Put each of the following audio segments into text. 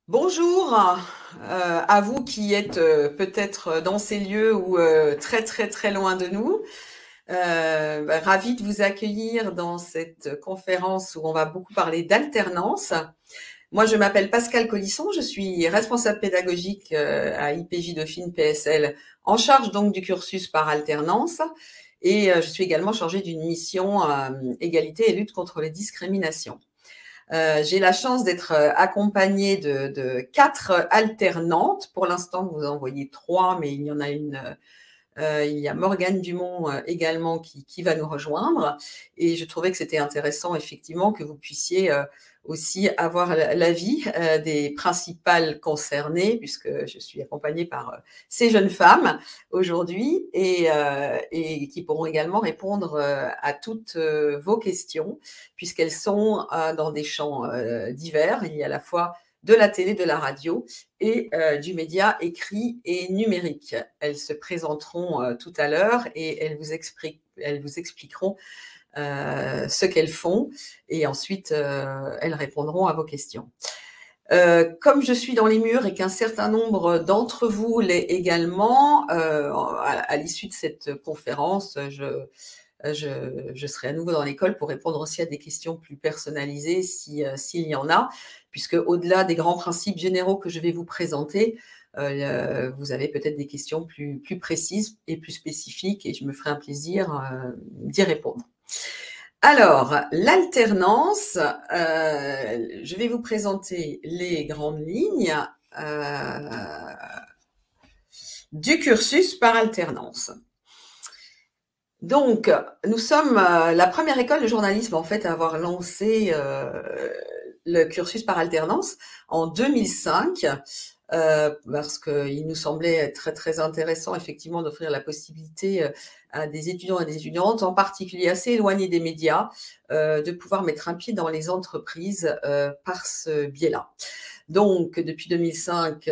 Bonjour à vous qui êtes peut-être dans ces lieux ou très très très loin de nous. Ravie de vous accueillir dans cette conférence où on va beaucoup parler d'alternance. Moi, je m'appelle Pascal Collisson, je suis responsable pédagogique à IPJ Dauphine PSL, en charge donc du cursus par alternance. Et je suis également chargée d'une mission égalité et lutte contre les discriminations. J'ai la chance d'être accompagnée de 4 alternantes. Pour l'instant, vous en voyez 3, mais il y en a une. Il y a Morgane Dumont également qui va nous rejoindre. Et je trouvais que c'était intéressant, effectivement, que vous puissiez aussi avoir l'avis des principales concernées, puisque je suis accompagnée par ces jeunes femmes aujourd'hui et qui pourront également répondre à toutes vos questions, puisqu'elles sont dans des champs divers. Il y a à la fois de la télé, de la radio et du média écrit et numérique. Elles se présenteront tout à l'heure et elles vous expliqueront ce qu'elles font et ensuite elles répondront à vos questions. Comme je suis dans les murs et qu'un certain nombre d'entre vous l'est également, à l'issue de cette conférence, je serai à nouveau dans l'école pour répondre aussi à des questions plus personnalisées s'il y en a, puisque au-delà des grands principes généraux que je vais vous présenter, vous avez peut-être des questions plus précises et plus spécifiques et je me ferai un plaisir d'y répondre. Alors, l'alternance, je vais vous présenter les grandes lignes du cursus par alternance. Donc, nous sommes la première école de journalisme en fait à avoir lancé le cursus par alternance en 2005 parce qu'il nous semblait très très intéressant effectivement d'offrir la possibilité à des étudiants et des étudiantes, en particulier assez éloignés des médias, de pouvoir mettre un pied dans les entreprises par ce biais-là. Donc, depuis 2005,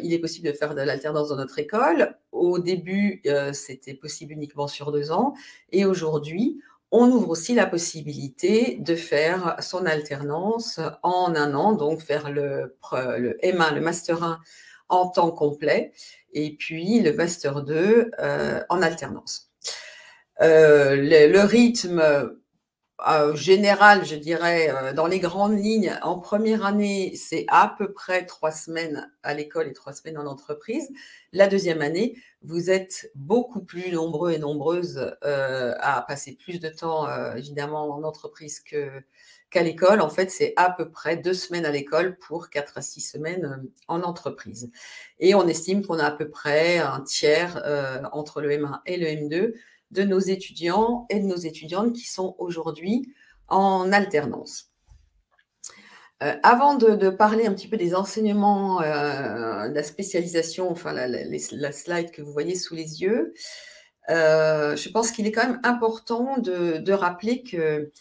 il est possible de faire de l'alternance dans notre école. Au début, c'était possible uniquement sur 2 ans. Et aujourd'hui, on ouvre aussi la possibilité de faire son alternance en 1 an, donc faire le M1, le Master 1 en temps complet, et puis le Master 2 en alternance. Le rythme général, je dirais, dans les grandes lignes, en première année, c'est à peu près 3 semaines à l'école et 3 semaines en entreprise. La deuxième année, vous êtes beaucoup plus nombreux et nombreuses à passer plus de temps, évidemment, en entreprise qu'à l'école. En fait, c'est à peu près 2 semaines à l'école pour 4 à 6 semaines en entreprise. Et on estime qu'on a à peu près un tiers entre le M1 et le M2 de nos étudiants et de nos étudiantes qui sont aujourd'hui en alternance. Avant de parler un petit peu des enseignements, de la spécialisation, enfin la slide que vous voyez sous les yeux, je pense qu'il est quand même important de rappeler que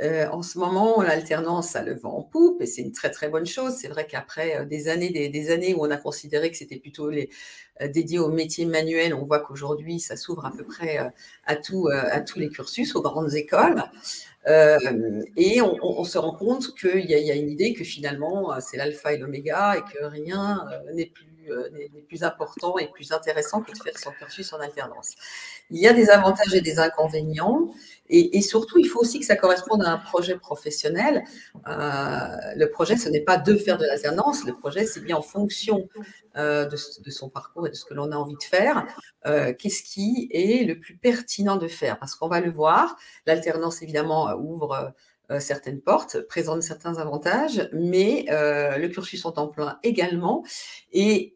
en ce moment, l'alternance a le vent en poupe et c'est une très très bonne chose. C'est vrai qu'après des années où on a considéré que c'était plutôt dédié aux métiers manuels, on voit qu'aujourd'hui, ça s'ouvre à peu près à tous les cursus, aux grandes écoles. Et on se rend compte qu'il y a une idée que finalement, c'est l'alpha et l'oméga et que rien n'est plus important et plus intéressant que de faire son cursus en alternance. Il y a des avantages et des inconvénients. Et surtout, il faut aussi que ça corresponde à un projet professionnel. Le projet, ce n'est pas de faire de l'alternance. Le projet, c'est bien en fonction de son parcours et de ce que l'on a envie de faire. Qu'est-ce qui est le plus pertinent de faire? Parce qu'on va le voir, l'alternance, évidemment, ouvre certaines portes, présente certains avantages, mais le cursus en temps plein également. Et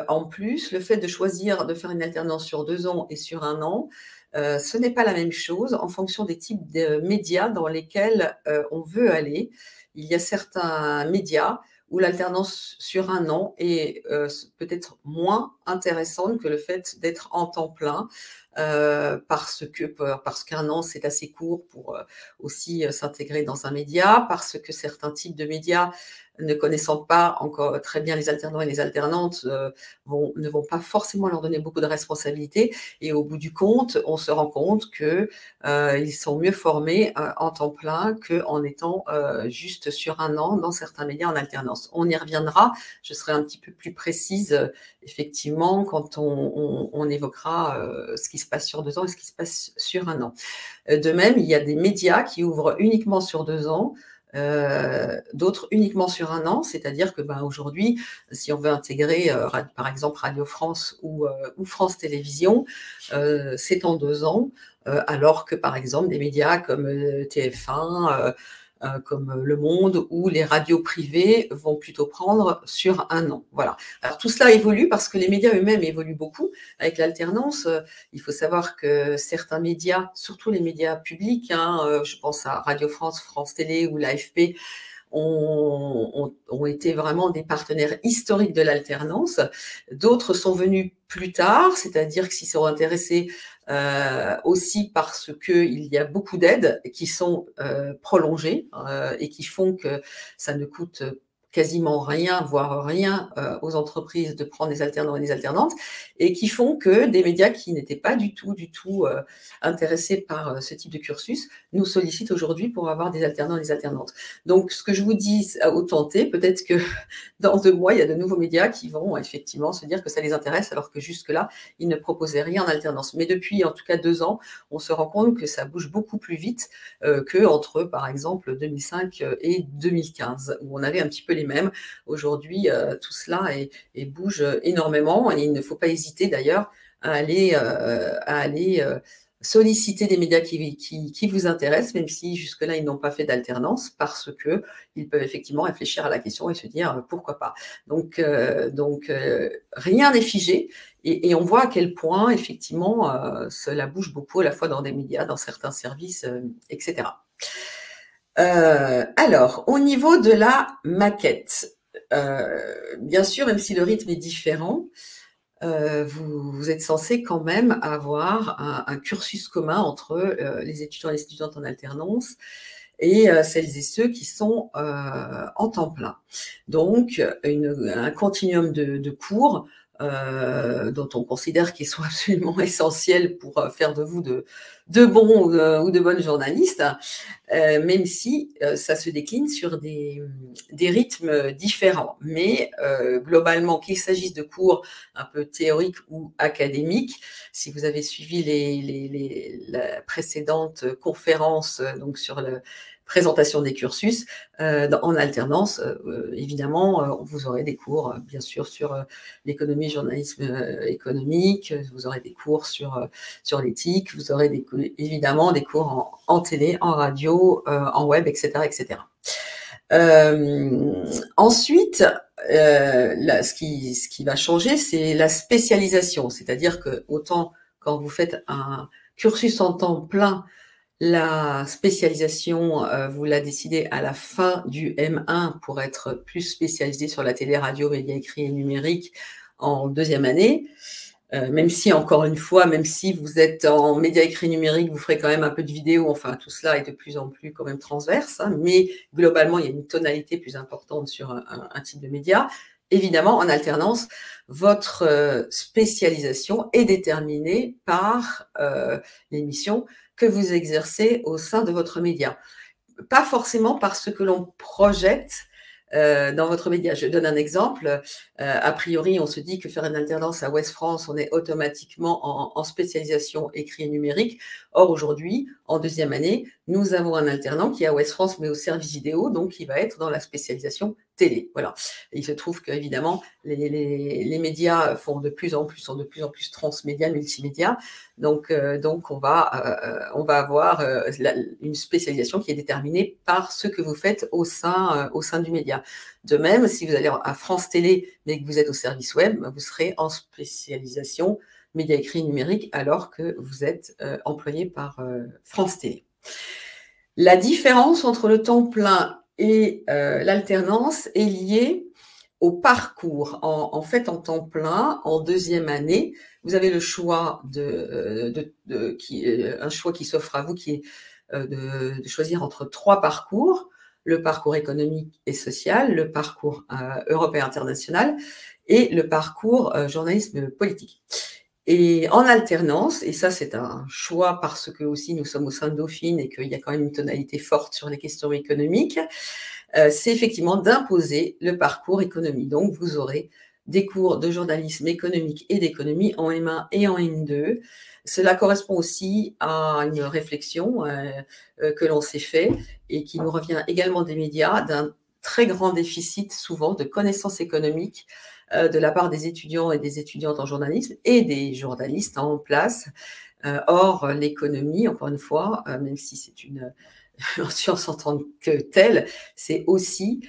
en plus, le fait de choisir de faire une alternance sur 2 ans et sur 1 an, ce n'est pas la même chose en fonction des types de médias dans lesquels on veut aller. Il y a certains médias où l'alternance sur 1 an est peut-être moins intéressante que le fait d'être en temps plein, parce qu'un an, c'est assez court pour aussi s'intégrer dans un média, parce que certains types de médias ne connaissant pas encore très bien les alternants et les alternantes, ne vont pas forcément leur donner beaucoup de responsabilités. Et au bout du compte, on se rend compte que ils sont mieux formés en temps plein qu'en étant juste sur un an dans certains médias en alternance. On y reviendra. Je serai un petit peu plus précise, effectivement, quand on évoquera ce qui se passe sur 2 ans et ce qui se passe sur un an. De même, il y a des médias qui ouvrent uniquement sur 2 ans, d'autres uniquement sur un an, c'est-à-dire que aujourd'hui, si on veut intégrer par exemple Radio France ou France Télévisions, c'est en 2 ans, alors que par exemple des médias comme TF1, comme Le Monde ou les radios privées vont plutôt prendre sur un an. Voilà. Alors tout cela évolue parce que les médias eux-mêmes évoluent beaucoup avec l'alternance. Il faut savoir que certains médias, surtout les médias publics, je pense à Radio France, France Télé ou l'AFP, ont été vraiment des partenaires historiques de l'alternance. D'autres sont venus plus tard, c'est-à-dire qu'ils sont intéressés aussi parce qu'il y a beaucoup d'aides qui sont prolongées et qui font que ça ne coûte quasiment rien, voire rien aux entreprises de prendre des alternants et des alternantes, et qui font que des médias qui n'étaient pas du tout intéressés par ce type de cursus nous sollicitent aujourd'hui pour avoir des alternants et des alternantes. Donc, ce que je vous dis au tenter, peut-être que dans 2 mois, il y a de nouveaux médias qui vont effectivement se dire que ça les intéresse, alors que jusque-là, ils ne proposaient rien en alternance. Mais depuis, en tout cas, 2 ans, on se rend compte que ça bouge beaucoup plus vite qu'entre, par exemple, 2005 et 2015, où on avait un petit peu les mêmes. Aujourd'hui, tout cela bouge énormément, et il ne faut pas hésiter d'ailleurs à aller solliciter des médias qui vous intéressent, même si jusque-là ils n'ont pas fait d'alternance, parce que ils peuvent effectivement réfléchir à la question et se dire pourquoi pas. Donc rien n'est figé, et on voit à quel point effectivement cela bouge beaucoup, à la fois dans des médias, dans certains services, etc. Alors, au niveau de la maquette, bien sûr, même si le rythme est différent, vous êtes censé quand même avoir un cursus commun entre les étudiants et les étudiantes en alternance et celles et ceux qui sont en temps plein. Donc, un continuum de cours dont on considère qu'ils sont absolument essentiels pour faire de vous de bons ou de bonnes journalistes, même si ça se décline sur des rythmes différents. Mais globalement, qu'il s'agisse de cours un peu théoriques ou académiques, si vous avez suivi la précédente conférence donc sur la présentation des cursus en alternance, évidemment, vous aurez des cours, bien sûr, sur l'économie, journalisme économique, vous aurez des cours sur l'éthique, vous aurez évidemment des cours en télé, en radio, en web, etc., etc. Ensuite, ce qui va changer, c'est la spécialisation, c'est-à-dire que autant quand vous faites un cursus en temps plein, la spécialisation, vous la décidez à la fin du M1 pour être plus spécialisé sur la télé, radio, médias écrits et numériques en 2e année. Même si, encore une fois, même si vous êtes en médias écrits numériques, vous ferez quand même un peu de vidéo, enfin tout cela est de plus en plus quand même transverse, mais globalement, il y a une tonalité plus importante sur un type de média. Évidemment, en alternance, votre spécialisation est déterminée par l'émission que vous exercez au sein de votre média. Pas forcément par ce que l'on projette dans votre média. Je donne un exemple. A priori, on se dit que faire une alternance à Ouest France, on est automatiquement en spécialisation écrit et numérique. Or, aujourd'hui, en 2e année, nous avons un alternant qui est à Ouest France, mais au service vidéo, donc qui va être dans la spécialisation télé. Voilà. Et il se trouve qu'évidemment, les médias sont de plus en plus transmédia, multimédia. Donc on va avoir une spécialisation qui est déterminée par ce que vous faites au sein du média. De même, si vous allez à France Télé, mais que vous êtes au service web, vous serez en spécialisation médias écrits numériques, alors que vous êtes employé par France Télé. La différence entre le temps plein et l'alternance est liée au parcours. En fait, en temps plein, en 2e année, vous avez le choix un choix qui s'offre à vous, qui est de choisir entre 3 parcours. le parcours économique et social, le parcours européen international et le parcours journalisme politique. Et en alternance, et ça c'est un choix parce que aussi nous sommes au sein de Dauphine et qu'il y a quand même une tonalité forte sur les questions économiques, c'est effectivement d'imposer le parcours économie. Donc vous aurez des cours de journalisme économique et d'économie en M1 et en M2. Cela correspond aussi à une réflexion que l'on s'est fait et qui nous revient également des médias, d'un très grand déficit souvent de connaissances économiques de la part des étudiants et des étudiantes en journalisme et des journalistes en place. Or, l'économie, encore une fois, même si c'est une science en tant que telle, c'est aussi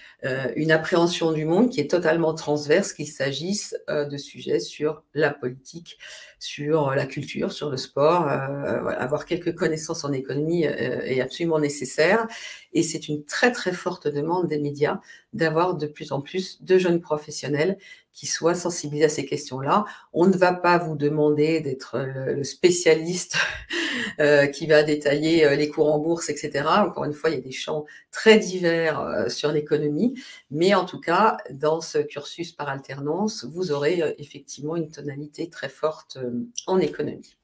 une appréhension du monde qui est totalement transverse, qu'il s'agisse de sujets sur la politique, sur la culture, sur le sport. Voilà, avoir quelques connaissances en économie est absolument nécessaire. Et c'est une très très forte demande des médias d'avoir de plus en plus de jeunes professionnels qui soient sensibilisés à ces questions-là. On ne va pas vous demander d'être le spécialiste qui va détailler les cours en bourse, etc. Encore une fois, il y a des champs très divers sur l'économie, mais en tout cas, dans ce cursus par alternance, vous aurez effectivement une tonalité très forte en économie.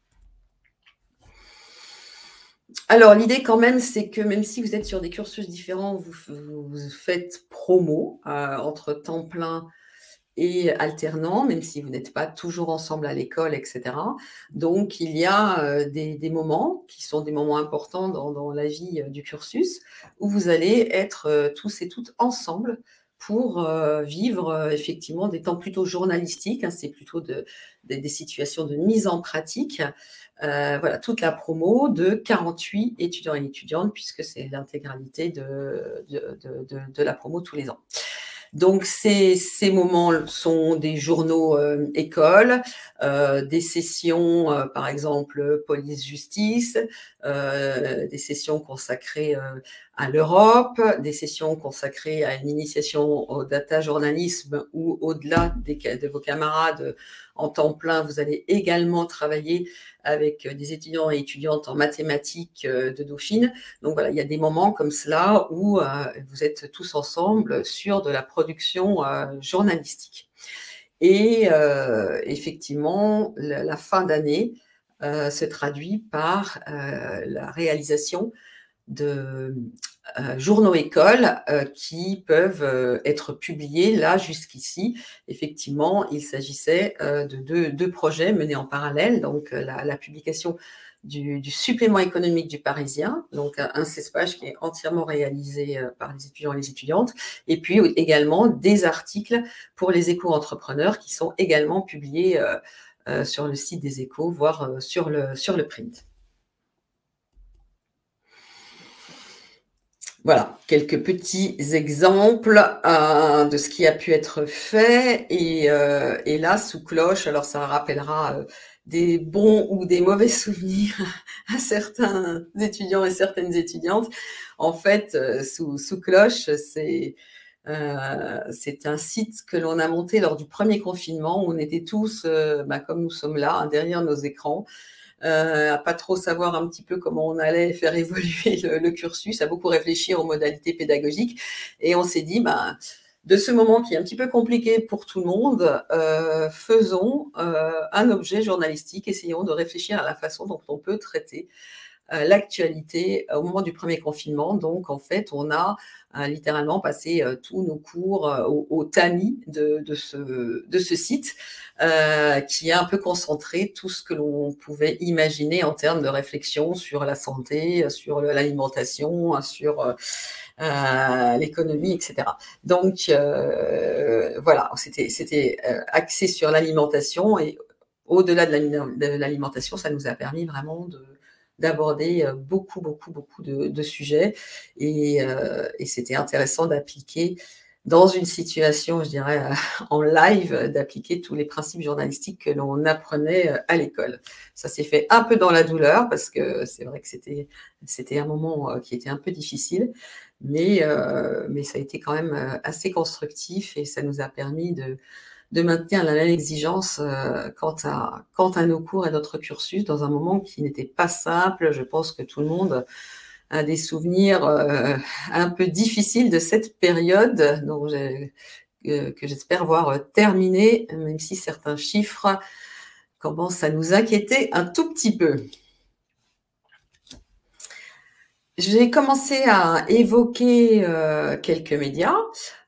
Alors, l'idée quand même, c'est que même si vous êtes sur des cursus différents, vous faites promo entre temps plein et alternant, même si vous n'êtes pas toujours ensemble à l'école, etc. Donc, il y a des moments qui sont des moments importants dans la vie du cursus, où vous allez être tous et toutes ensemble pour vivre effectivement des temps plutôt journalistiques, hein, c'est plutôt des situations de mise en pratique. Voilà, toute la promo de 48 étudiants et étudiantes, puisque c'est l'intégralité de la promo tous les ans. Donc ces moments sont des journaux écoles, des sessions, par exemple police-justice, des sessions consacrées à l'Europe, des sessions consacrées à une initiation au data journalisme où au-delà de vos camarades en temps plein, vous allez également travailler avec des étudiants et étudiantes en mathématiques de Dauphine. Donc voilà, il y a des moments comme cela où vous êtes tous ensemble sur de la production journalistique. Et effectivement, la fin d'année se traduit par la réalisation de journaux écoles qui peuvent être publiés. Là, jusqu'ici, effectivement, il s'agissait de deux projets menés en parallèle. Donc, la publication du supplément économique du Parisien, donc un CESPAGE qui est entièrement réalisé par les étudiants et les étudiantes, et puis également des articles pour les éco-entrepreneurs qui sont également publiés sur le site des échos, voire sur le print. Voilà, quelques petits exemples de ce qui a pu être fait. Et là, sous cloche, alors ça rappellera des bons ou des mauvais souvenirs à certains étudiants et certaines étudiantes. En fait, sous cloche, c'est un site que l'on a monté lors du premier confinement, où on était tous, comme nous sommes là, derrière nos écrans, à pas trop savoir un petit peu comment on allait faire évoluer le cursus, à beaucoup réfléchir aux modalités pédagogiques. Et on s'est dit, de ce moment qui est un petit peu compliqué pour tout le monde, faisons un objet journalistique, essayons de réfléchir à la façon dont on peut traiter l'actualité au moment du premier confinement. Donc, en fait, on a littéralement passé tous nos cours au tamis de ce site qui a un peu concentré tout ce que l'on pouvait imaginer en termes de réflexion sur la santé, sur l'alimentation, sur l'économie, etc. Donc, voilà, c'était axé sur l'alimentation, et au-delà de l'alimentation, ça nous a permis vraiment d'aborder beaucoup de sujets, et c'était intéressant d'appliquer dans une situation, je dirais, en live, d'appliquer tous les principes journalistiques que l'on apprenait à l'école. Ça s'est fait un peu dans la douleur, parce que c'est vrai que c'était un moment qui était un peu difficile, mais ça a été quand même assez constructif, et ça nous a permis de maintenir la même exigence quant à nos cours et notre cursus dans un moment qui n'était pas simple. Je pense que tout le monde un des souvenirs un peu difficiles de cette période, que j'espère voir terminer, même si certains chiffres commencent à nous inquiéter un tout petit peu. J'ai commencé à évoquer quelques médias.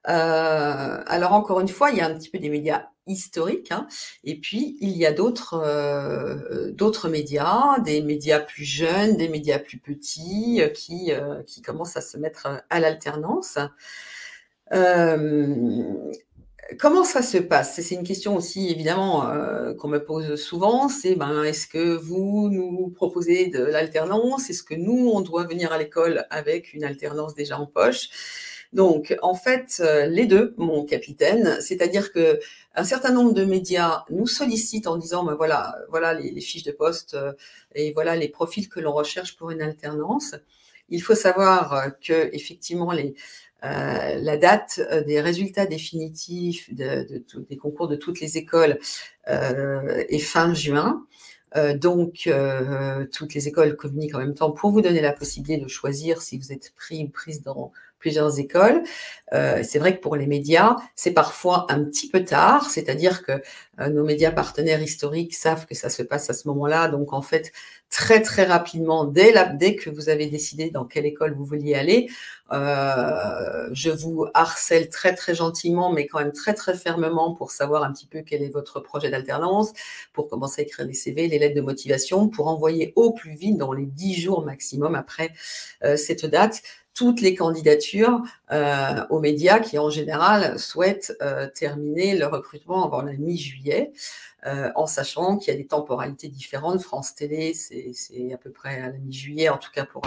Alors encore une fois, il y a un petit peu des médias historiques, hein, et puis il y a d'autres médias, des médias plus jeunes, des médias plus petits, qui commencent à se mettre à l'alternance. Comment ça se passe? C'est une question aussi évidemment qu'on me pose souvent, c'est est-ce que vous nous proposez de l'alternance? Est-ce que nous, on doit venir à l'école avec une alternance déjà en poche? Donc en fait, les deux, mon capitaine, c'est-à-dire qu'un certain nombre de médias nous sollicitent en disant voilà les fiches de poste et voilà les profils que l'on recherche pour une alternance. Il faut savoir que effectivement la date des résultats définitifs des concours de toutes les écoles est fin juin. Donc, toutes les écoles communiquent en même temps pour vous donner la possibilité de choisir si vous êtes pris ou prise dans plusieurs écoles. C'est vrai que pour les médias, c'est parfois un petit peu tard, c'est-à-dire que nos médias partenaires historiques savent que ça se passe à ce moment-là. Donc, en fait, très, très rapidement, dès que vous avez décidé dans quelle école vous vouliez aller, je vous harcèle très, très gentiment, mais quand même très, très fermement pour savoir un petit peu quel est votre projet d'alternance, pour commencer à écrire les CV, les lettres de motivation, pour envoyer au plus vite, dans les 10 jours maximum après cette date, toutes les candidatures aux médias qui, en général, souhaitent terminer leur recrutement avant la mi-juillet, en sachant qu'il y a des temporalités différentes. France Télé, c'est à peu près à la mi-juillet, en tout cas pour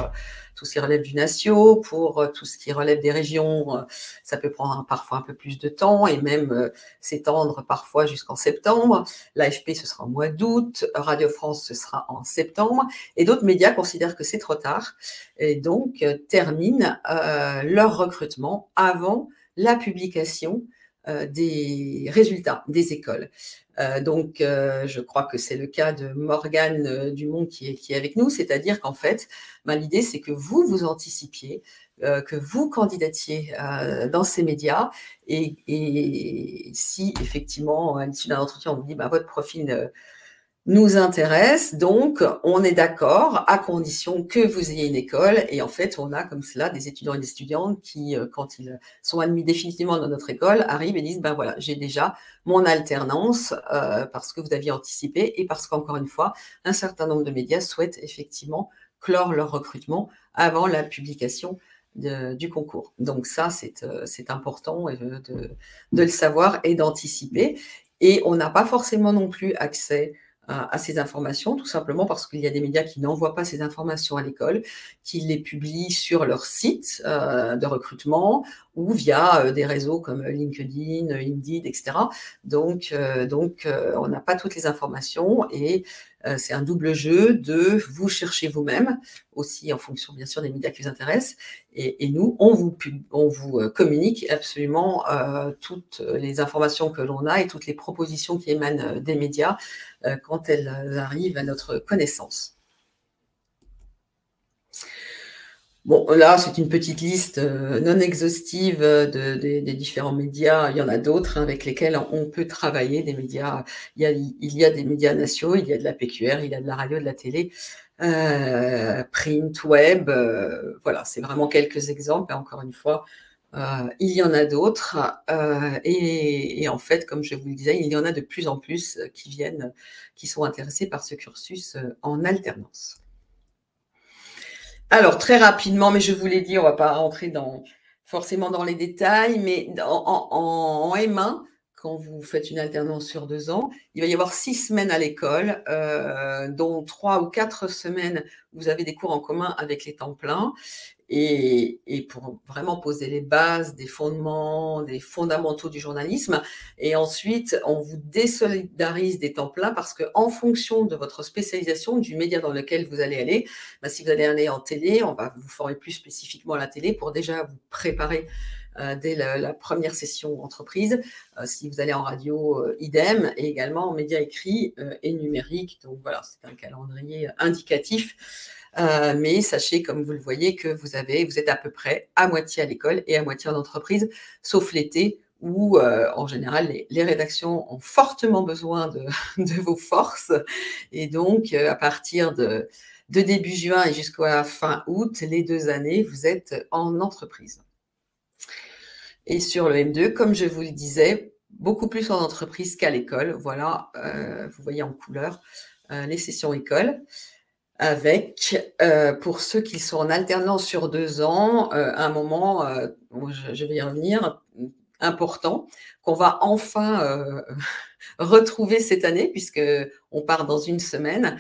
tout ce qui relève du Natio, pour tout ce qui relève des régions, ça peut prendre parfois un peu plus de temps et même s'étendre parfois jusqu'en septembre. L'AFP, ce sera au mois d'août, Radio France, ce sera en septembre, et d'autres médias considèrent que c'est trop tard et donc terminent leur recrutement avant la publication des résultats des écoles. Donc, je crois que c'est le cas de Morgane Dumont qui est avec nous, c'est-à-dire qu'en fait, l'idée, c'est que vous anticipiez, que vous candidatiez dans ces médias et si effectivement, à l'issue d'un entretien, on vous dit votre profil nous intéresse, donc on est d'accord à condition que vous ayez une école et en fait on a comme cela des étudiants et des étudiantes qui, quand ils sont admis définitivement dans notre école, arrivent et disent voilà, j'ai déjà mon alternance parce que vous aviez anticipé et parce qu'encore une fois, un certain nombre de médias souhaitent effectivement clore leur recrutement avant la publication du concours. Donc ça, c'est important de le savoir et d'anticiper. Et on n'a pas forcément non plus accès à ces informations, tout simplement parce qu'il y a des médias qui n'envoient pas ces informations à l'école, qui les publient sur leur site de recrutement ou via des réseaux comme LinkedIn, Indeed, etc. Donc, on n'a pas toutes les informations et c'est un double jeu de vous chercher vous-même, aussi en fonction bien sûr des médias qui vous intéressent, et nous, on vous communique absolument toutes les informations que l'on a et toutes les propositions qui émanent des médias quand elles arrivent à notre connaissance. Bon, là, c'est une petite liste non exhaustive des différents médias. Il y en a d'autres avec lesquels on peut travailler, des médias. Il y a des médias nationaux, il y a de la PQR, il y a de la radio, de la télé, print, web. Voilà, c'est vraiment quelques exemples. Et encore une fois, il y en a d'autres. Et en fait, comme je vous le disais, il y en a de plus en plus qui sont intéressés par ce cursus en alternance. Alors, très rapidement, mais je vous l'ai dit, on ne va pas rentrer forcément dans les détails, mais en M1, quand vous faites une alternance sur 2 ans, il va y avoir 6 semaines à l'école, dont 3 ou 4 semaines, vous avez des cours en commun avec les temps pleins. Et pour vraiment poser les bases des fondements, des fondamentaux du journalisme. Et ensuite, on vous désolidarise des temps pleins parce qu'en fonction de votre spécialisation, du média dans lequel vous allez aller, si vous allez aller en télé, on va vous former plus spécifiquement à la télé pour déjà vous préparer dès la première session entreprise. Si vous allez en radio, idem, et également en médias écrits et numériques. Donc voilà, c'est un calendrier indicatif. Mais sachez, comme vous le voyez, que vous êtes à peu près à moitié à l'école et à moitié en entreprise, sauf l'été où, en général, les rédactions ont fortement besoin de vos forces. Et donc, à partir de début juin et jusqu'à fin août, les 2 années, vous êtes en entreprise. Et sur le M2, comme je vous le disais, beaucoup plus en entreprise qu'à l'école. Voilà, vous voyez en couleur les sessions école. Avec, pour ceux qui sont en alternance sur 2 ans, un moment, je vais y revenir, important, qu'on va enfin retrouver cette année, puisqu'on part dans 1 semaine.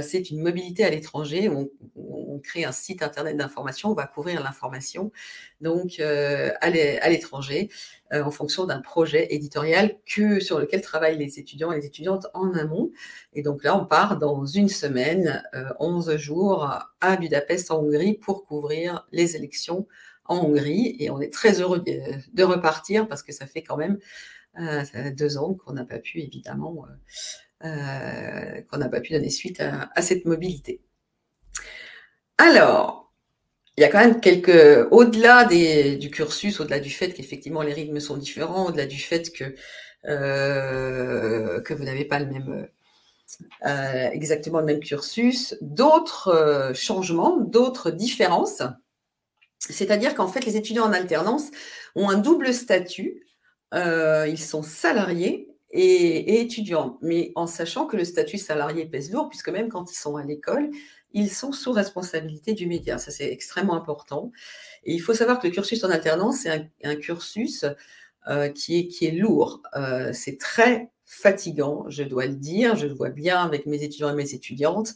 C'est une mobilité à l'étranger. On crée un site internet d'information, on va couvrir l'information donc à l'étranger, en fonction d'un projet éditorial sur lequel travaillent les étudiants et les étudiantes en amont. Et donc là, on part dans 1 semaine, 11 jours à Budapest en Hongrie pour couvrir les élections en Hongrie. Et on est très heureux de repartir parce que ça fait quand même 2 ans qu'on n'a pas pu évidemment donner suite à cette mobilité. Alors, il y a quand même au-delà du cursus, au-delà du fait qu'effectivement les rythmes sont différents, au-delà du fait que vous n'avez pas exactement le même cursus, d'autres changements, d'autres différences. C'est-à-dire qu'en fait, les étudiants en alternance ont un double statut. Ils sont salariés et étudiants, mais en sachant que le statut salarié pèse lourd, puisque même quand ils sont à l'école, ils sont sous responsabilité du média. Ça, c'est extrêmement important. Et il faut savoir que le cursus en alternance, c'est un cursus qui est lourd. C'est très fatigant, je dois le dire. Je le vois bien avec mes étudiants et mes étudiantes,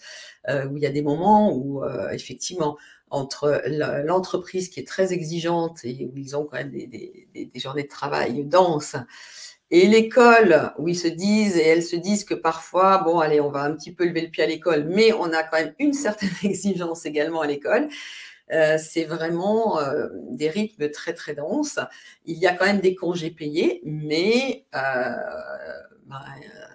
où il y a des moments où, effectivement, entre l'entreprise qui est très exigeante et où ils ont quand même des journées de travail denses, et l'école où elles se disent que parfois, bon, allez, on va un petit peu lever le pied à l'école, mais on a quand même une certaine exigence également à l'école. C'est vraiment des rythmes très, très denses. Il y a quand même des congés payés, mais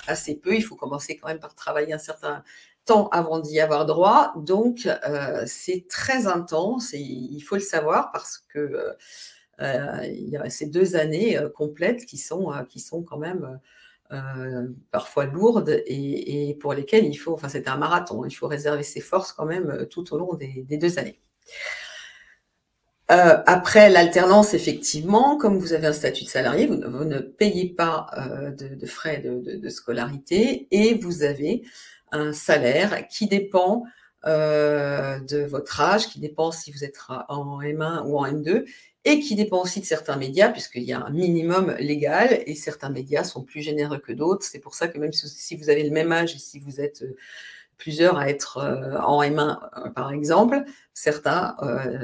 assez peu. Il faut commencer quand même par travailler un certain temps avant d'y avoir droit. Donc, c'est très intense et il faut le savoir parce que il y a ces 2 années complètes qui sont quand même parfois lourdes et pour lesquelles c'est un marathon. Il faut réserver ses forces quand même tout au long des 2 années. Après l'alternance, effectivement, comme vous avez un statut de salarié, vous ne payez pas de frais de scolarité et vous avez un salaire qui dépend de votre âge, qui dépend si vous êtes en M1 ou en M2 et qui dépend aussi de certains médias puisqu'il y a un minimum légal et certains médias sont plus généreux que d'autres. C'est pour ça que même si vous avez le même âge et si vous êtes plusieurs à être en M1 par exemple, certains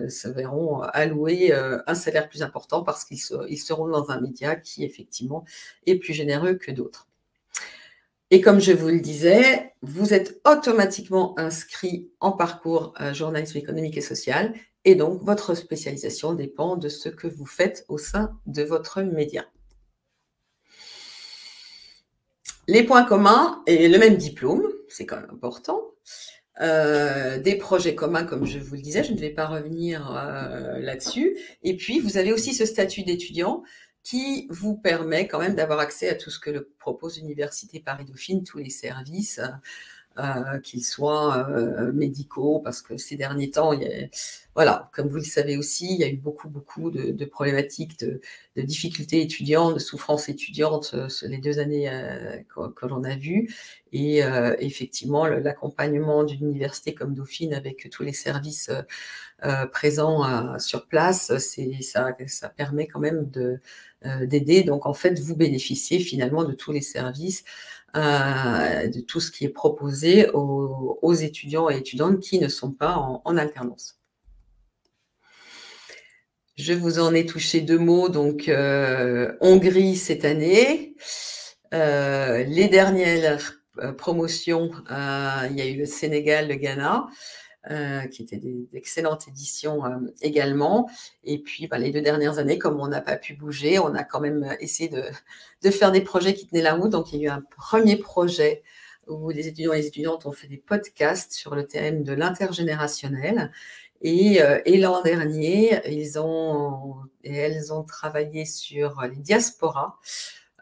se verront allouer un salaire plus important parce qu'ils seront dans un média qui effectivement est plus généreux que d'autres. Et comme je vous le disais, vous êtes automatiquement inscrit en parcours journalisme économique et social et donc votre spécialisation dépend de ce que vous faites au sein de votre média. Les points communs et le même diplôme, c'est quand même important. Des projets communs, comme je vous le disais, je ne vais pas revenir là-dessus. Et puis, vous avez aussi ce statut d'étudiant qui vous permet quand même d'avoir accès à tout ce que propose l'Université Paris-Dauphine, tous les services, qu'ils soient médicaux, parce que ces derniers temps, voilà, comme vous le savez aussi, il y a eu beaucoup de problématiques, de difficultés étudiantes, de souffrances étudiantes les 2 années que l'on a vues. Et effectivement, l'accompagnement d'une université comme Dauphine avec tous les services présents sur place, ça permet quand même d'aider. Donc en fait, vous bénéficiez finalement de tous les services, de tout ce qui est proposé aux étudiants et étudiantes qui ne sont pas en alternance. Je vous en ai touché 2 mots, donc Hongrie cette année. Les dernières promotions, il y a eu le Sénégal, le Ghana. qui étaient d'excellentes éditions également. Et puis, les 2 dernières années, comme on n'a pas pu bouger, on a quand même essayé de faire des projets qui tenaient la route. Donc, il y a eu un premier projet où les étudiants et les étudiantes ont fait des podcasts sur le thème de l'intergénérationnel. Et l'an dernier, elles ont travaillé sur les diasporas,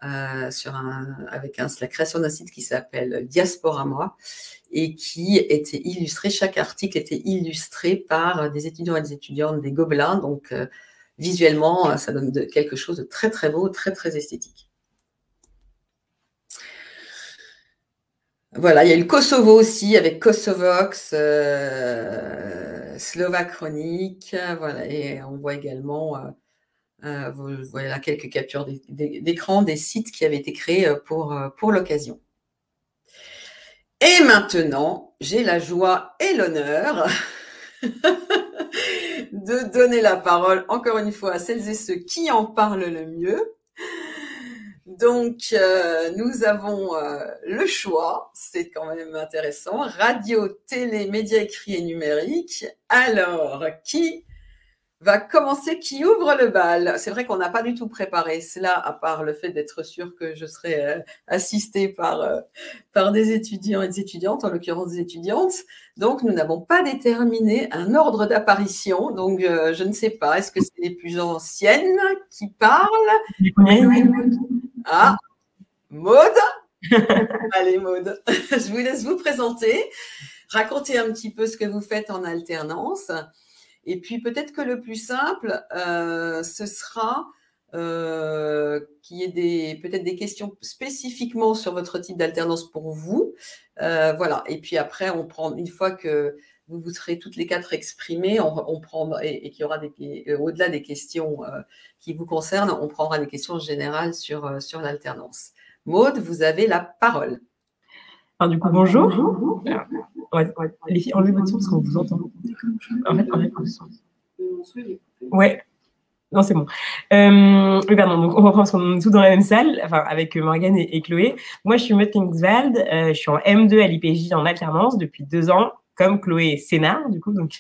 avec la création d'un site qui s'appelle Diasporama et qui était illustré, chaque article était illustré par des étudiants et des étudiantes des Gobelins. Donc, visuellement, ça donne quelque chose de très, très beau, très, très esthétique. Voilà, il y a eu le Kosovo aussi avec Kosovox, Slovak Chronique, voilà, et on voit également, vous voyez là quelques captures d'écran des sites qui avaient été créés pour l'occasion. Et maintenant, j'ai la joie et l'honneur de donner la parole encore une fois à celles et ceux qui en parlent le mieux. Donc, nous avons le choix, c'est quand même intéressant, radio, télé, médias écrits et numériques. Alors, qui va commencer, qui ouvre le bal? C'est vrai qu'on n'a pas du tout préparé cela, à part le fait d'être sûr que je serai assistée par des étudiants et des étudiantes, en l'occurrence des étudiantes. Donc, nous n'avons pas déterminé un ordre d'apparition. Donc, je ne sais pas, est-ce que c'est les plus anciennes qui parlent? Ah, Maude. Allez, Maude, je vous laisse vous présenter, raconter un petit peu ce que vous faites en alternance. Et puis, peut-être que le plus simple, ce sera qu'il y ait peut-être des questions spécifiquement sur votre type d'alternance pour vous. Voilà. Et puis après, on prend, une fois que vous serez toutes les 4 exprimées, on prendra, et qu'il y aura au-delà des questions qui vous concernent, on prendra des questions générales sur l'alternance. Maude, vous avez la parole. Alors, du coup, bonjour. Les filles, enlevez votre son parce qu'on vous entend. En fait, enlevez votre son. Ouais. Non, c'est bon. Oui, pardon. Donc, on reprend parce qu'on est tous dans la même salle, enfin, avec Morgane et Chloé. Moi, je suis Maude Kingswald. Je suis en M2 à l'IPJ en alternance depuis 2 ans. Comme Chloé Sénard, du coup, donc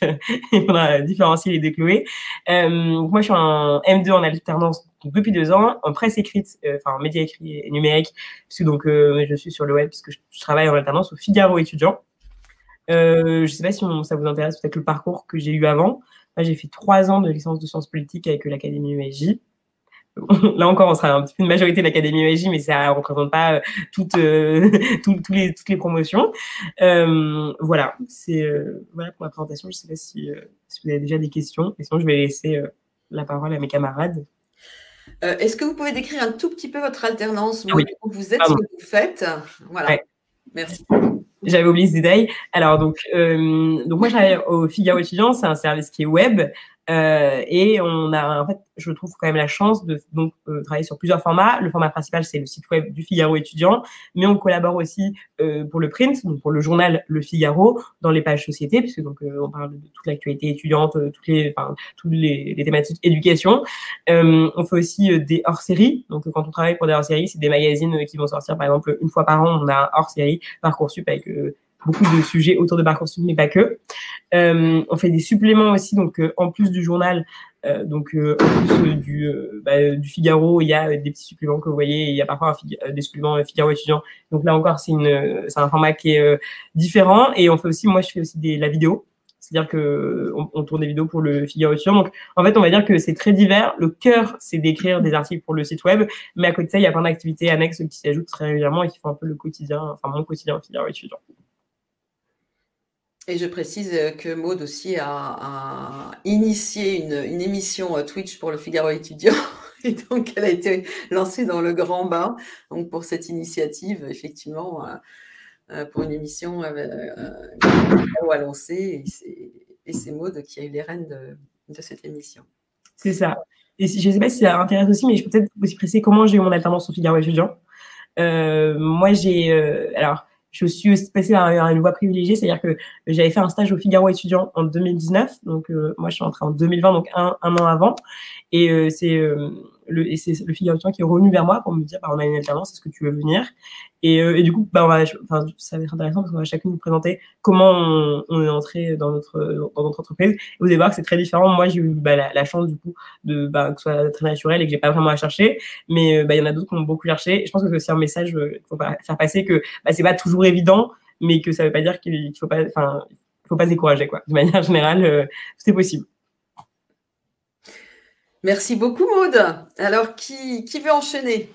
il faudra différencier les deux Chloé. Moi, je suis en M2 en alternance donc, depuis 2 ans, en presse écrite, enfin en médias écrits et numériques, puisque donc je suis sur le web, puisque je travaille en alternance au Figaro étudiant. Je ne sais pas si ça vous intéresse, peut-être le parcours que j'ai eu avant. Là, j'ai fait 3 ans de licence de sciences politiques avec l'Académie UMJ. Là encore, on sera un petit peu une majorité de l'Académie UMJ, mais ça ne représente pas toutes les promotions. Voilà, voilà pour ma présentation. Je ne sais pas si vous avez déjà des questions. Et sinon, je vais laisser la parole à mes camarades. Est-ce que vous pouvez décrire un tout petit peu votre alternance, oui. Où vous êtes, ce que vous faites? Voilà, ouais. Merci. J'avais oublié ce détail. Alors, donc moi, je travaille au Figaro étudiant. C'est un service qui est web. Et on a, en fait, je trouve quand même la chance de travailler sur plusieurs formats. Le format principal, c'est le site web du Figaro étudiant, mais on collabore aussi pour le print, donc pour le journal Le Figaro, dans les pages société, puisque donc on parle de toute l'actualité étudiante, toutes les thématiques éducation. On fait aussi des hors-séries. Donc quand on travaille pour des hors-séries, c'est des magazines qui vont sortir, par exemple, une fois par an, on a un hors-série Parcoursup avec beaucoup de sujets autour de Parcoursup, mais pas que. On fait des suppléments aussi, donc en plus du journal, en plus du Figaro, il y a des petits suppléments que vous voyez. Il y a parfois des suppléments Figaro étudiant. Donc là encore, c'est un format qui est différent. Et moi, je fais aussi la vidéo. C'est-à-dire qu'on tourne des vidéos pour le Figaro étudiant. Donc, en fait, on va dire que c'est très divers. Le cœur, c'est d'écrire des articles pour le site web. Mais à côté de ça, il y a plein d'activités annexes qui s'ajoutent très régulièrement et qui font un peu le quotidien, enfin mon quotidien Figaro étudiant. Et je précise que Maude aussi a initié une émission Twitch pour le Figaro étudiant. Et donc, elle a été lancée dans le grand bain. Donc, pour cette initiative, effectivement, pour une émission à lancer. Et c'est Maude qui a eu les rênes de cette émission. C'est ça. Et je ne sais pas si ça intéresse aussi, mais je peux peut-être aussi préciser comment j'ai eu mon alternance au Figaro étudiant. Moi, je suis passée par une voie privilégiée, c'est-à-dire que j'avais fait un stage au Figaro étudiant en 2019, donc moi je suis entrée en 2020, donc un an avant, et et c'est le Figaro étudiant qui est revenu vers moi pour me dire, bah, on a une alternance, est-ce que tu veux venir? Et du coup, bah, ça va être intéressant parce qu'on va chacune nous présenter comment on est entré dans notre entreprise. Et vous allez voir que c'est très différent. Moi, j'ai eu la chance du coup que ce soit très naturel et que j'ai pas vraiment à chercher. Mais il y en a d'autres qui ont beaucoup cherché. Et je pense que c'est aussi un message qu'il faut faire passer, que c'est pas toujours évident, mais que ça veut pas dire qu'il faut pas se décourager, quoi. De manière générale, tout est possible. Merci beaucoup, Maud. Alors, qui veut enchaîner?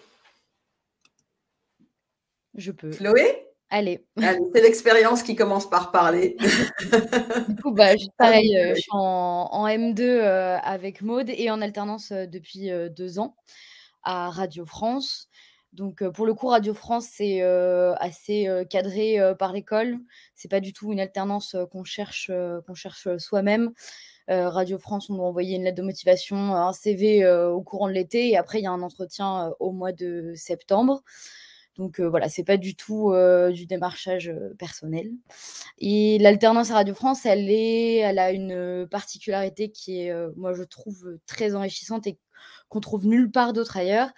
Je peux. Chloé? Allez. C'est l'expérience qui commence par parler. Du coup, pareil, je suis en M2 avec Maud et en alternance depuis 2 ans à Radio France. Donc, pour le coup, Radio France, c'est assez cadré par l'école. C'est pas du tout une alternance qu'on cherche soi-même. Radio France, on doit envoyer une lettre de motivation, un CV au courant de l'été et après, il y a un entretien au mois de septembre. Donc voilà, c'est pas du tout du démarchage personnel. Et l'alternance à Radio France, elle a une particularité qui est, moi, je trouve très enrichissante et qu'on trouve nulle part d'autre ailleurs.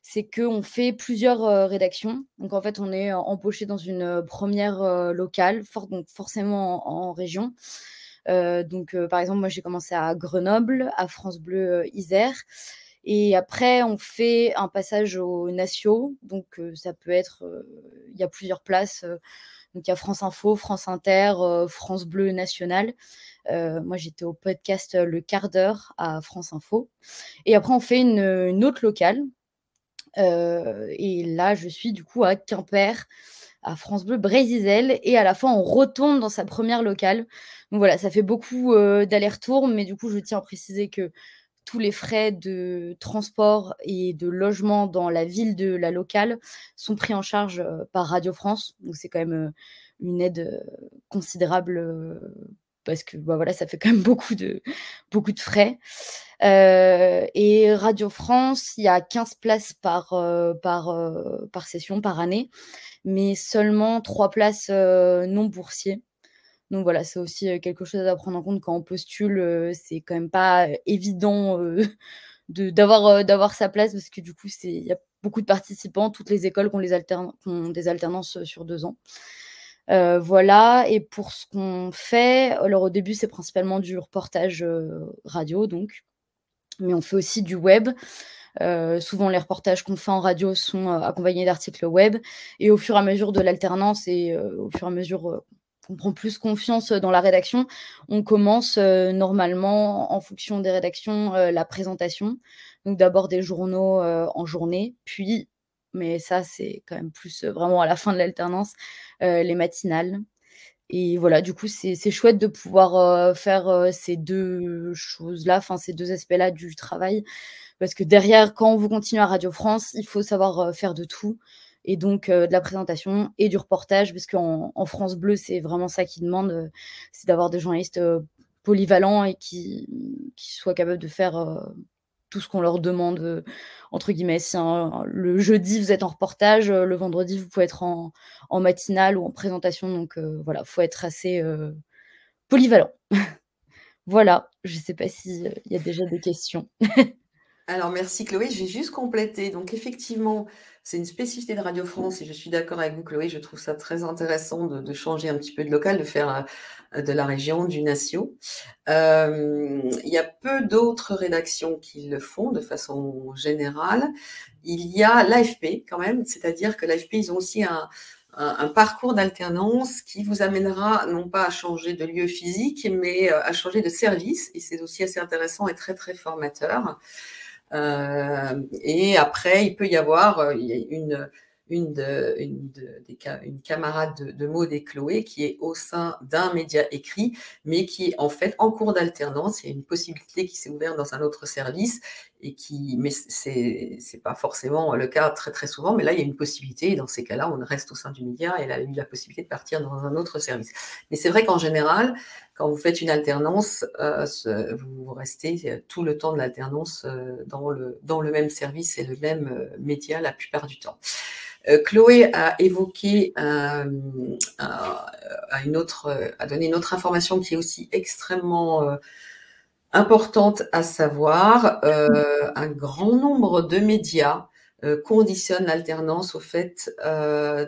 C'est qu'on fait plusieurs rédactions. Donc en fait, on est empoché dans une première locale, donc forcément en région. Donc par exemple, moi, j'ai commencé à Grenoble, à France Bleu Isère. Et après, on fait un passage aux Natio. Donc, ça peut être... il y a plusieurs places. Donc, il y a France Info, France Inter, France Bleu National. Moi, j'étais au podcast Le Quart d'heure à France Info. Et après, on fait une autre locale. Et là, je suis du coup à Quimper, à France Bleu Brésil. Et à la fin, on retourne dans sa première locale. Donc voilà, ça fait beaucoup d'allers-retours. Mais du coup, je tiens à préciser que tous les frais de transport et de logement dans la ville de la locale sont pris en charge par Radio France. Donc, c'est quand même une aide considérable parce que voilà, ça fait quand même beaucoup de frais. Et Radio France, il y a 15 places par session, par année, mais seulement 3 places non boursiers. Donc voilà, c'est aussi quelque chose à prendre en compte quand on postule. C'est quand même pas évident d'avoir sa place parce que du coup, il y a beaucoup de participants, toutes les écoles qui ont des alternances sur 2 ans. Voilà, et pour ce qu'on fait, alors au début, c'est principalement du reportage radio, donc, mais on fait aussi du web. Souvent, les reportages qu'on fait en radio sont accompagnés d'articles web. Et au fur et à mesure de l'alternance et au fur et à mesure qu'on prend plus confiance dans la rédaction, on commence normalement, en fonction des rédactions, la présentation. Donc d'abord des journaux en journée, puis, mais ça c'est quand même plus vraiment à la fin de l'alternance, les matinales. Et voilà, du coup, c'est chouette de pouvoir faire ces 2 choses-là, enfin ces 2 aspects-là du travail. Parce que derrière, quand vous continuez à Radio France, il faut savoir faire de tout. Et donc, de la présentation et du reportage, parce qu'en France Bleu, c'est vraiment ça qu'ils demandent, c'est d'avoir des journalistes polyvalents et qui soient capables de faire tout ce qu'on leur demande, entre guillemets. Si le jeudi, vous êtes en reportage, le vendredi, vous pouvez être en matinale ou en présentation. Donc, voilà, il faut être assez polyvalent. Voilà, je ne sais pas s'il y a déjà des questions. Alors, merci Chloé. Je vais juste compléter. Donc, effectivement, c'est une spécificité de Radio France et je suis d'accord avec vous, Chloé. Je trouve ça très intéressant de changer un petit peu de local, de faire de la région, du nation. Il y a peu d'autres rédactions qui le font de façon générale. Il y a l'AFP quand même, c'est-à-dire que l'AFP, ils ont aussi un parcours d'alternance qui vous amènera non pas à changer de lieu physique, mais à changer de service. Et c'est aussi assez intéressant et très, très formateur. Et après, il peut y avoir une camarade de Maud et Chloé qui est au sein d'un média écrit, mais qui est en fait en cours d'alternance. Il y a une possibilité qui s'est ouverte dans un autre service mais c'est pas forcément le cas très très souvent, mais là il y a une possibilité et dans ces cas-là on reste au sein du média et elle a eu la possibilité de partir dans un autre service. Mais c'est vrai qu'en général, quand vous faites une alternance, vous restez tout le temps de l'alternance dans le même service et le même média la plupart du temps. Chloé a évoqué a donné une autre information qui est aussi extrêmement importante à savoir, un grand nombre de médias conditionnent l'alternance au fait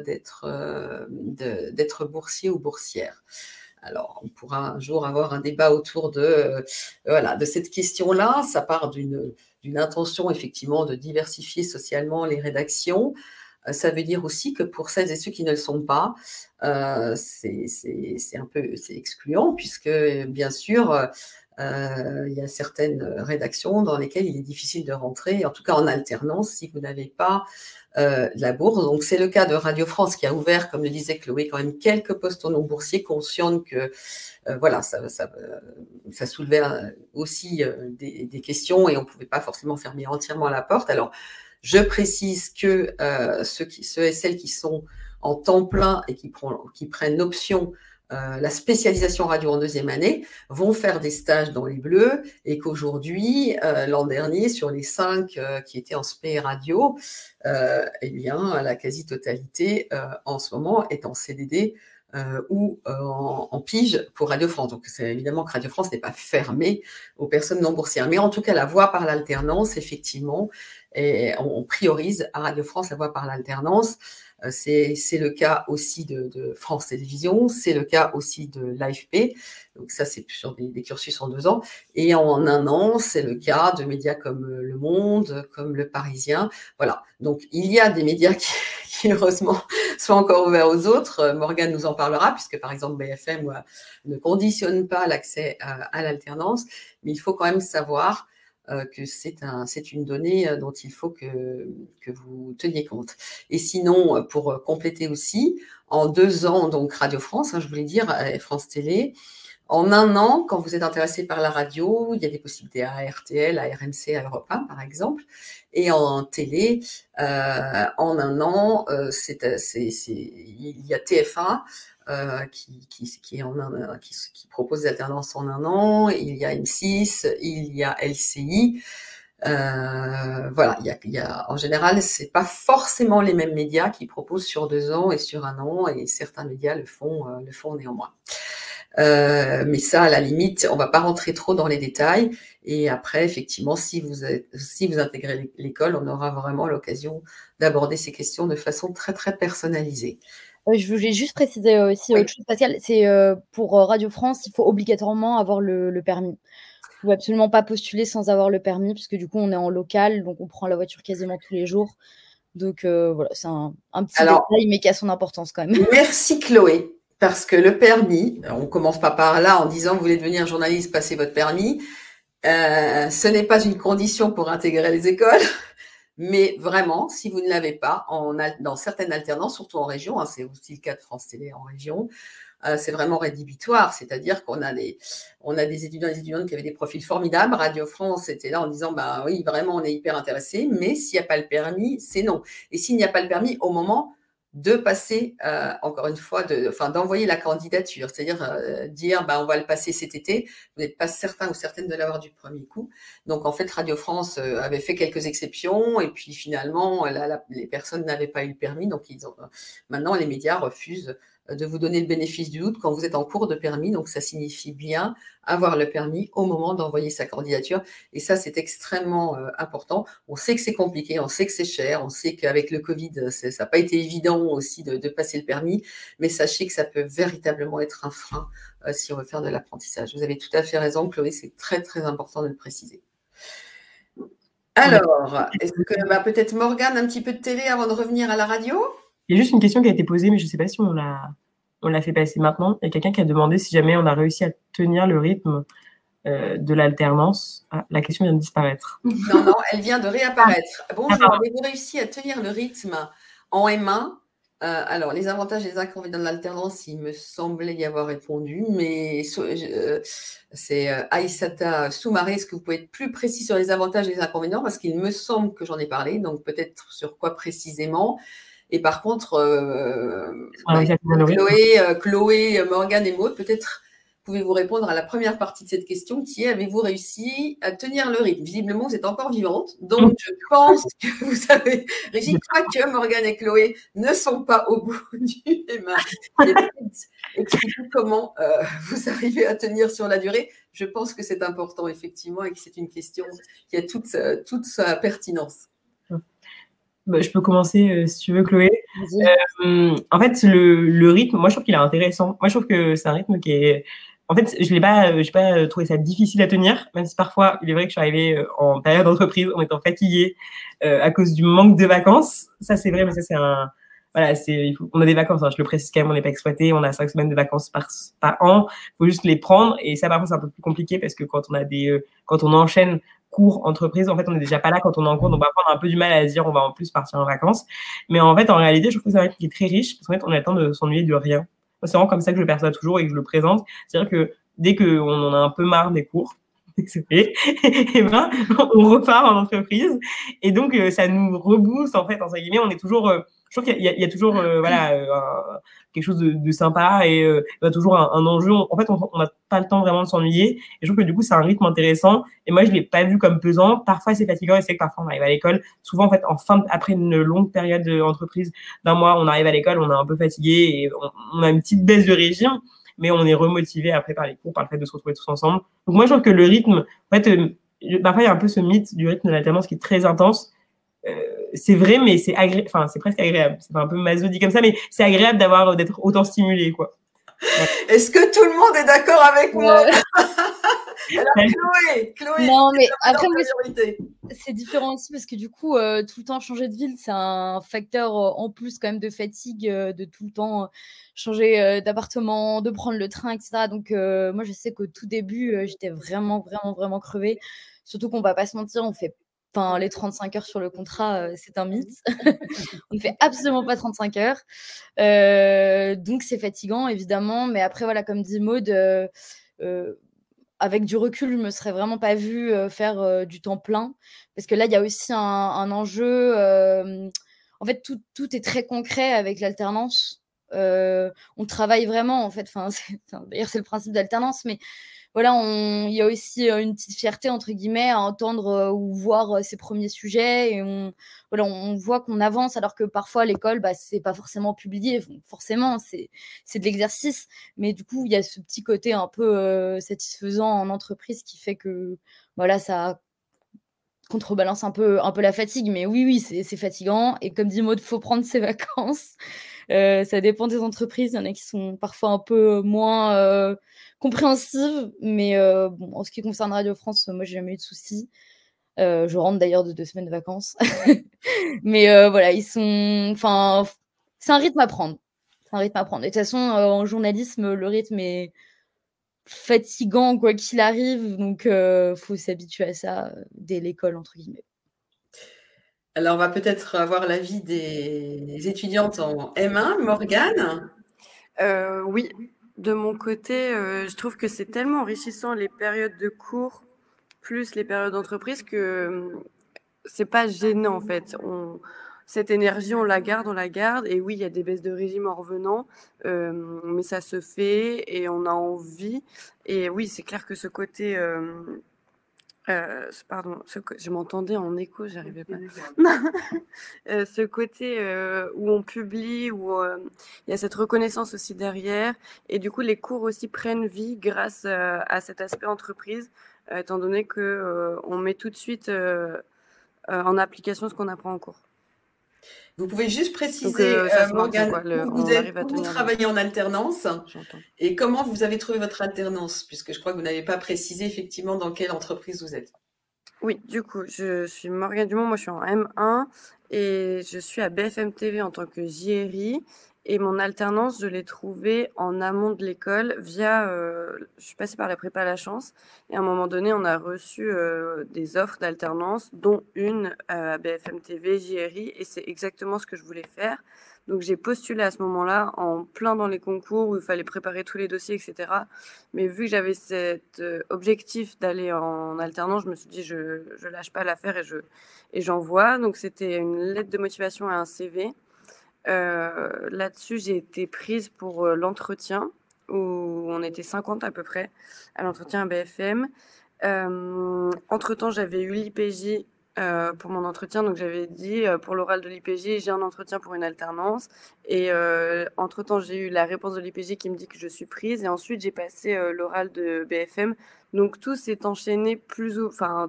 d'être boursier ou boursière. Alors, on pourra un jour avoir un débat autour voilà, de cette question-là. Ça part d'une intention, effectivement, de diversifier socialement les rédactions. Ça veut dire aussi que pour celles et ceux qui ne le sont pas, c'est excluant, puisque, bien sûr, il y a certaines rédactions dans lesquelles il est difficile de rentrer, en tout cas en alternance, si vous n'avez pas de la bourse. Donc, c'est le cas de Radio France qui a ouvert, comme le disait Chloé, quand même quelques postes non boursiers, consciente que voilà, ça soulevait aussi des questions et on ne pouvait pas forcément fermer entièrement la porte. Alors, je précise que ceux et celles qui sont en temps plein et qui prennent l'option la spécialisation radio en deuxième année vont faire des stages dans les Bleus et qu'aujourd'hui, l'an dernier, sur les 5 qui étaient en spé radio, eh bien, la quasi-totalité en ce moment est en CDD ou en pige pour Radio France. Donc, c'est évidemment que Radio France n'est pas fermée aux personnes non boursières. Mais en tout cas, la voie par l'alternance, effectivement, et on priorise à Radio France la voie par l'alternance. C'est le cas aussi de France Télévisions, c'est le cas aussi de l'AFP. Donc ça, c'est sur des cursus en 2 ans. Et en 1 an, c'est le cas de médias comme Le Monde, comme Le Parisien. Voilà. Donc, il y a des médias qui heureusement, sont encore ouverts aux autres. Morgane nous en parlera, puisque par exemple, BFM ne conditionne pas l'accès à l'alternance. Mais il faut quand même savoir que c'est une donnée dont il faut que vous teniez compte. Et sinon, pour compléter aussi, en 2 ans, donc Radio France, je voulais dire, et France Télé, en 1 an, quand vous êtes intéressé par la radio, il y a des possibilités à RTL, à RMC, à Europe 1, par exemple. Et en télé, en 1 an, il y a TF1 qui propose des alternances en 1 an, il y a M6, il y a LCI. Voilà, en général, c'est pas forcément les mêmes médias qui proposent sur 2 ans et sur 1 an, et certains médias le font néanmoins. Mais ça, à la limite, on va pas rentrer trop dans les détails. Et après, effectivement, si vous intégrez l'école, on aura vraiment l'occasion d'aborder ces questions de façon très, très personnalisée. Je voulais juste préciser aussi autre chose, Pascal. C'est pour Radio France, il faut obligatoirement avoir le permis. Vous ne pouvez absolument pas postuler sans avoir le permis, puisque du coup, on est en local, donc on prend la voiture quasiment tous les jours. Donc voilà, c'est un petit détail, mais qui a son importance quand même. Merci Chloé, parce que le permis, on ne commence pas par là en disant vous voulez devenir journaliste, passez votre permis. Ce n'est pas une condition pour intégrer les écoles. Mais vraiment, si vous ne l'avez pas, dans certaines alternances, surtout en région, c'est aussi le cas de France Télé en région, c'est vraiment rédhibitoire. C'est-à-dire qu'on a des étudiants et des étudiantes qui avaient des profils formidables. Radio France était là en disant, oui, vraiment, on est hyper intéressés, mais s'il n'y a pas le permis, c'est non. Et s'il n'y a pas le permis, au moment de passer, encore une fois, d'envoyer la candidature, c'est-à-dire dire on va le passer cet été, vous n'êtes pas certain ou certaine de l'avoir du premier coup. Donc en fait, Radio France avait fait quelques exceptions et puis finalement, les personnes n'avaient pas eu le permis, donc maintenant les médias refusent de vous donner le bénéfice du doute quand vous êtes en cours de permis. Donc ça signifie bien avoir le permis au moment d'envoyer sa candidature. Et ça, c'est extrêmement important. On sait que c'est compliqué, on sait que c'est cher, on sait qu'avec le Covid, ça n'a pas été évident aussi de passer le permis, mais sachez que ça peut véritablement être un frein si on veut faire de l'apprentissage. Vous avez tout à fait raison, Chloé, c'est très, très important de le préciser. Alors, est-ce que peut-être Morgane, un petit peu de télé avant de revenir à la radio ? Il y a juste une question qui a été posée, mais je ne sais pas si on l'a fait passer maintenant. Il y a quelqu'un qui a demandé si jamais on a réussi à tenir le rythme de l'alternance. Ah, la question vient de disparaître. Non, elle vient de réapparaître. Bonjour, avez-vous réussi à tenir le rythme en M1 ? Alors, les avantages et les inconvénients de l'alternance, il me semblait y avoir répondu, mais c'est Aïssata Soumaré. Est-ce que vous pouvez être plus précis sur les avantages et les inconvénients ? Parce qu'il me semble que j'en ai parlé, donc peut-être sur quoi précisément. Et par contre, Chloé, Morgane et Maud, peut-être pouvez-vous répondre à la première partie de cette question qui est: avez-vous réussi à tenir le rythme? Visiblement, vous êtes encore vivante, donc je pense que vous avez réussi, quoique Morgane et Chloé ne sont pas au bout du chemin. Expliquez comment vous arrivez à tenir sur la durée. Je pense que c'est important, effectivement, et que c'est une question qui a toute sa pertinence. Bah, je peux commencer si tu veux, Chloé. En fait, le rythme, moi, je trouve qu'il est intéressant. Moi, je trouve que c'est un rythme qui est... En fait, je n'ai pas trouvé ça difficile à tenir, même si parfois, il est vrai que je suis arrivée en période d'entreprise en étant fatiguée à cause du manque de vacances. Ça, c'est vrai, mais ça, c'est un... Voilà, on a des vacances, hein, je le précise quand même, on n'est pas exploité, on a 5 semaines de vacances par an, il faut juste les prendre, et ça, par contre, c'est un peu plus compliqué parce que quand on enchaîne cours entreprise, en fait, on n'est déjà pas là quand on est en cours, donc parfois, on a un peu du mal à se dire on va en plus partir en vacances. Mais en fait, en réalité, je trouve que c'est un rythme qui est très riche, parce qu'en fait, on a le temps de s'ennuyer de rien. C'est vraiment comme ça que je le perçois toujours et que je le présente. C'est-à-dire que dès qu'on en a un peu marre des cours, et ben, on repart en entreprise. Et donc, ça nous rebooste, en fait, entre guillemets. On est toujours... je trouve qu'il y a toujours quelque chose de sympa et il y a toujours un enjeu. En fait, on n'a pas le temps vraiment de s'ennuyer. Et je trouve que du coup, c'est un rythme intéressant. Et moi, je ne l'ai pas vu comme pesant. Parfois, c'est fatigant. Et c'est que parfois, on arrive à l'école. Souvent, en fait, après une longue période d'entreprise d'un mois, on arrive à l'école, on est un peu fatigué et on a une petite baisse de régime. Mais on est remotivé après par les cours, par le fait de se retrouver tous ensemble. Donc moi, je trouve que le rythme, en fait, parfois, il y a un peu ce mythe du rythme de l'alternance qui est très intense. C'est vrai, mais c'est presque agréable. C'est un peu maso dit comme ça, mais c'est agréable d'être autant stimulé, quoi. Ouais. Est-ce que tout le monde est d'accord avec moi? Alors, Chloé, non, mais après, c'est différent aussi parce que du coup, tout le temps changer de ville, c'est un facteur en plus quand même de fatigue, de tout le temps changer d'appartement, de prendre le train, etc. Donc, moi, je sais qu'au tout début, j'étais vraiment, vraiment, vraiment crevée. Surtout qu'on va pas se mentir, les 35 heures sur le contrat, c'est un mythe. On ne fait absolument pas 35 heures. Donc, c'est fatigant, évidemment. Mais après, voilà, comme dit Maud, avec du recul, je ne me serais vraiment pas vue faire du temps plein. Parce que là, il y a aussi un enjeu. En fait, tout est très concret avec l'alternance. On travaille vraiment, en fait. D'ailleurs, c'est le principe d'alternance. Mais voilà, il y a aussi une petite fierté, entre guillemets, à entendre ou voir ses premiers sujets. Et on voit qu'on avance, alors que parfois, à l'école, c'est pas forcément publié. Forcément, c'est de l'exercice. Mais du coup, il y a ce petit côté un peu satisfaisant en entreprise qui fait que voilà, ça contrebalance un peu la fatigue. Mais oui, c'est fatigant. Et comme dit Maud, il faut prendre ses vacances. Ça dépend des entreprises. Il y en a qui sont parfois un peu moins compréhensives. Mais en ce qui concerne Radio France, moi, j'ai jamais eu de soucis. Je rentre d'ailleurs de 2 semaines de vacances. Mais voilà, c'est un rythme à prendre. Et de toute façon, en journalisme, le rythme est fatigant quoi qu'il arrive. Donc, faut s'habituer à ça dès l'école, entre guillemets. Alors, on va peut-être avoir l'avis des étudiantes en M1. Morgane? Oui, de mon côté, je trouve que c'est tellement enrichissant les périodes de cours plus les périodes d'entreprise que c'est pas gênant en fait. Cette énergie, on la garde. Et oui, il y a des baisses de régime en revenant, mais ça se fait et on a envie. Et oui, c'est clair que ce côté... je m'entendais en écho, j'arrivais pas. Ce côté où on publie, où il y a cette reconnaissance aussi derrière, et du coup les cours aussi prennent vie grâce à cet aspect entreprise, étant donné que on met tout de suite en application ce qu'on apprend en cours. Vous pouvez juste préciser, Morgane, où vous travaillez en alternance et comment vous avez trouvé votre alternance, puisque je crois que vous n'avez pas précisé effectivement dans quelle entreprise vous êtes. Oui, du coup, je suis Morgane Dumont, moi je suis en M1 et je suis à BFM TV en tant que JRI. Et mon alternance, je l'ai trouvée en amont de l'école via... je suis passée par la prépa à la chance. Et à un moment donné, on a reçu des offres d'alternance, dont une à BFM TV, JRI. Et c'est exactement ce que je voulais faire. Donc j'ai postulé à ce moment-là, en plein dans les concours où il fallait préparer tous les dossiers, etc. Mais vu que j'avais cet objectif d'aller en alternance, je me suis dit, je lâche pas l'affaire et j'envoie. Donc c'était une lettre de motivation et un CV. Là-dessus, j'ai été prise pour l'entretien où on était 50 à peu près à l'entretien à BFM. Entre-temps, j'avais eu l'IPJ pour mon entretien, donc j'avais dit pour l'oral de l'IPJ, j'ai un entretien pour une alternance. Et entre-temps, j'ai eu la réponse de l'IPJ qui me dit que je suis prise. Et ensuite, j'ai passé l'oral de BFM. Donc tout s'est enchaîné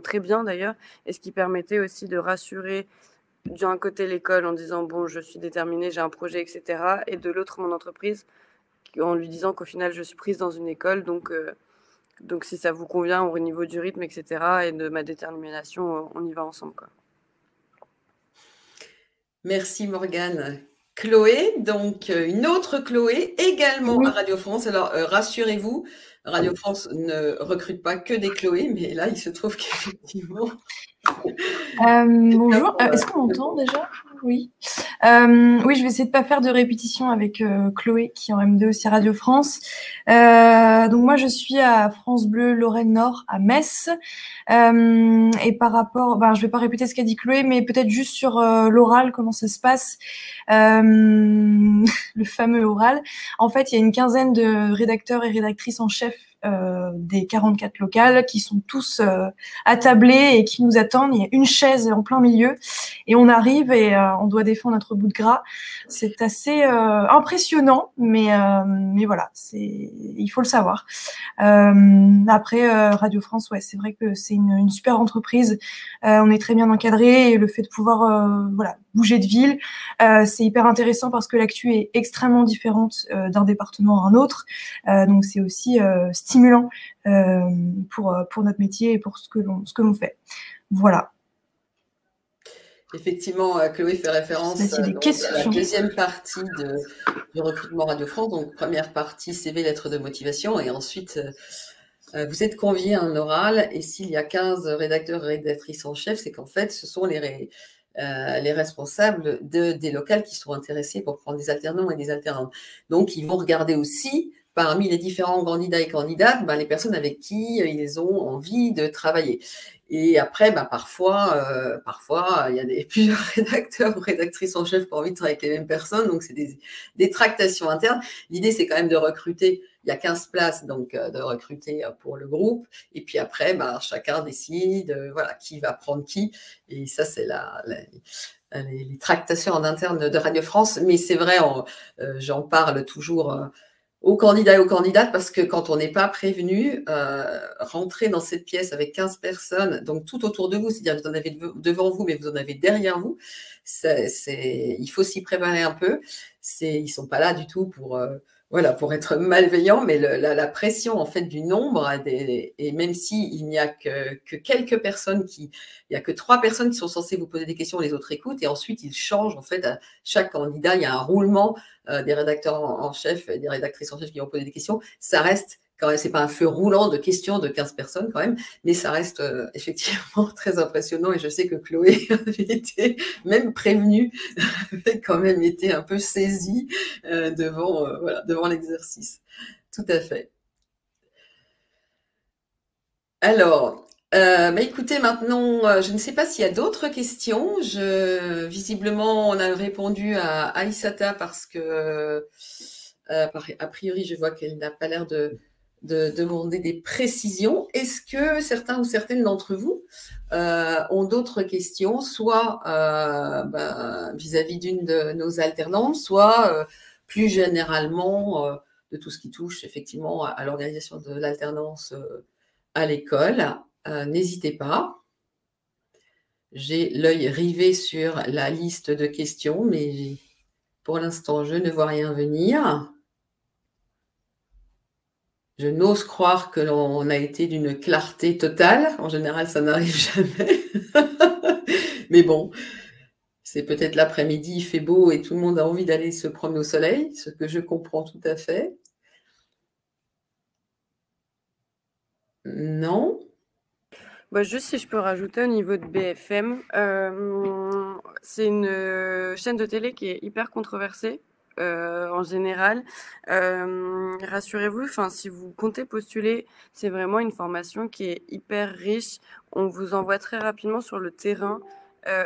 très bien d'ailleurs, et ce qui permettait aussi de rassurer d'un côté l'école en disant bon, je suis déterminée, j'ai un projet, etc. Et de l'autre, mon entreprise en lui disant qu'au final, je suis prise dans une école. Donc si ça vous convient au niveau du rythme, etc. et de ma détermination, on y va ensemble, quoi. Merci Morgane. Chloé, donc une autre Chloé, également Oui. à Radio France. Alors rassurez-vous, Radio France ne recrute pas que des Chloé, mais là il se trouve qu'effectivement. Bonjour, est-ce qu'on m'entend déjà? Oui. Oui, je vais essayer de pas faire de répétition avec Chloé qui est en M2 aussi à Radio France. Donc moi je suis à France Bleu Lorraine Nord à Metz. Et par rapport, je vais pas répéter ce qu'a dit Chloé, mais peut-être juste sur l'oral, comment ça se passe, le fameux oral. En fait, il y a une quinzaine de rédacteurs et rédactrices en chef des 44 locales qui sont tous attablés et qui nous attendent. Il y a une chaise en plein milieu et on arrive et on doit défendre notre bout de gras. C'est assez impressionnant, mais voilà, il faut le savoir. Après, Radio France, ouais, c'est vrai que c'est une super entreprise. On est très bien encadré et le fait de pouvoir bouger de ville, c'est hyper intéressant parce que l'actu est extrêmement différente d'un département à un autre. Donc c'est aussi stimulant pour notre métier et pour ce que l'on fait. Voilà. Effectivement, Chloé fait référence à la deuxième partie du recrutement Radio France. Donc, première partie, CV, lettre de motivation. Et ensuite, vous êtes convié à un oral. Et s'il y a 15 rédacteurs et rédactrices en chef, c'est qu'en fait, ce sont les responsables des locales qui sont intéressés pour prendre des alternants et des alternantes. Donc, ils vont regarder aussi, parmi les différents candidats et candidates, les personnes avec qui ils ont envie de travailler. Et après, parfois, il y a plusieurs rédacteurs ou rédactrices en chef qui ont envie de travailler avec les mêmes personnes, donc c'est des tractations internes. L'idée, c'est quand même de recruter. Il y a 15 places, donc de recruter pour le groupe. Et puis après, chacun décide qui va prendre qui. Et ça, c'est les tractations en interne de Radio France. Mais c'est vrai, j'en parle toujours aux candidats et aux candidates, parce que quand on n'est pas prévenu, rentrer dans cette pièce avec 15 personnes, donc tout autour de vous, c'est-à-dire vous en avez devant vous, mais vous en avez derrière vous, il faut s'y préparer un peu. Ils ne sont pas là du tout pour être malveillants, mais la pression en fait du nombre, et même s'il n'y a que quelques personnes, il n'y a que 3 personnes qui sont censées vous poser des questions, les autres écoutent, et ensuite ils changent en fait à chaque candidat. Il y a un roulement des rédacteurs en chef, des rédactrices en chef qui vont poser des questions. Ça reste quand même, c'est pas un feu roulant de questions de 15 personnes quand même, mais ça reste effectivement très impressionnant. Et je sais que Chloé avait été même prévenue, avait quand même été un peu saisie devant l'exercice. Tout à fait. Alors, écoutez, maintenant, je ne sais pas s'il y a d'autres questions. Visiblement, on a répondu à Aïssata parce que, a priori, je vois qu'elle n'a pas l'air de demander des précisions. Est-ce que certains ou certaines d'entre vous ont d'autres questions, soit vis-à-vis d'une de nos alternantes, soit plus généralement de tout ce qui touche effectivement à l'organisation de l'alternance à l'école? N'hésitez pas. J'ai l'œil rivé sur la liste de questions, mais pour l'instant, je ne vois rien venir. Je n'ose croire que l'on a été d'une clarté totale. En général, ça n'arrive jamais. Mais bon, c'est peut-être l'après-midi, il fait beau et tout le monde a envie d'aller se promener au soleil, ce que je comprends tout à fait. Non? Juste si je peux rajouter au niveau de BFM, c'est une chaîne de télé qui est hyper controversée. En général, rassurez-vous, si vous comptez postuler, c'est vraiment une formation qui est hyper riche. On vous envoie très rapidement sur le terrain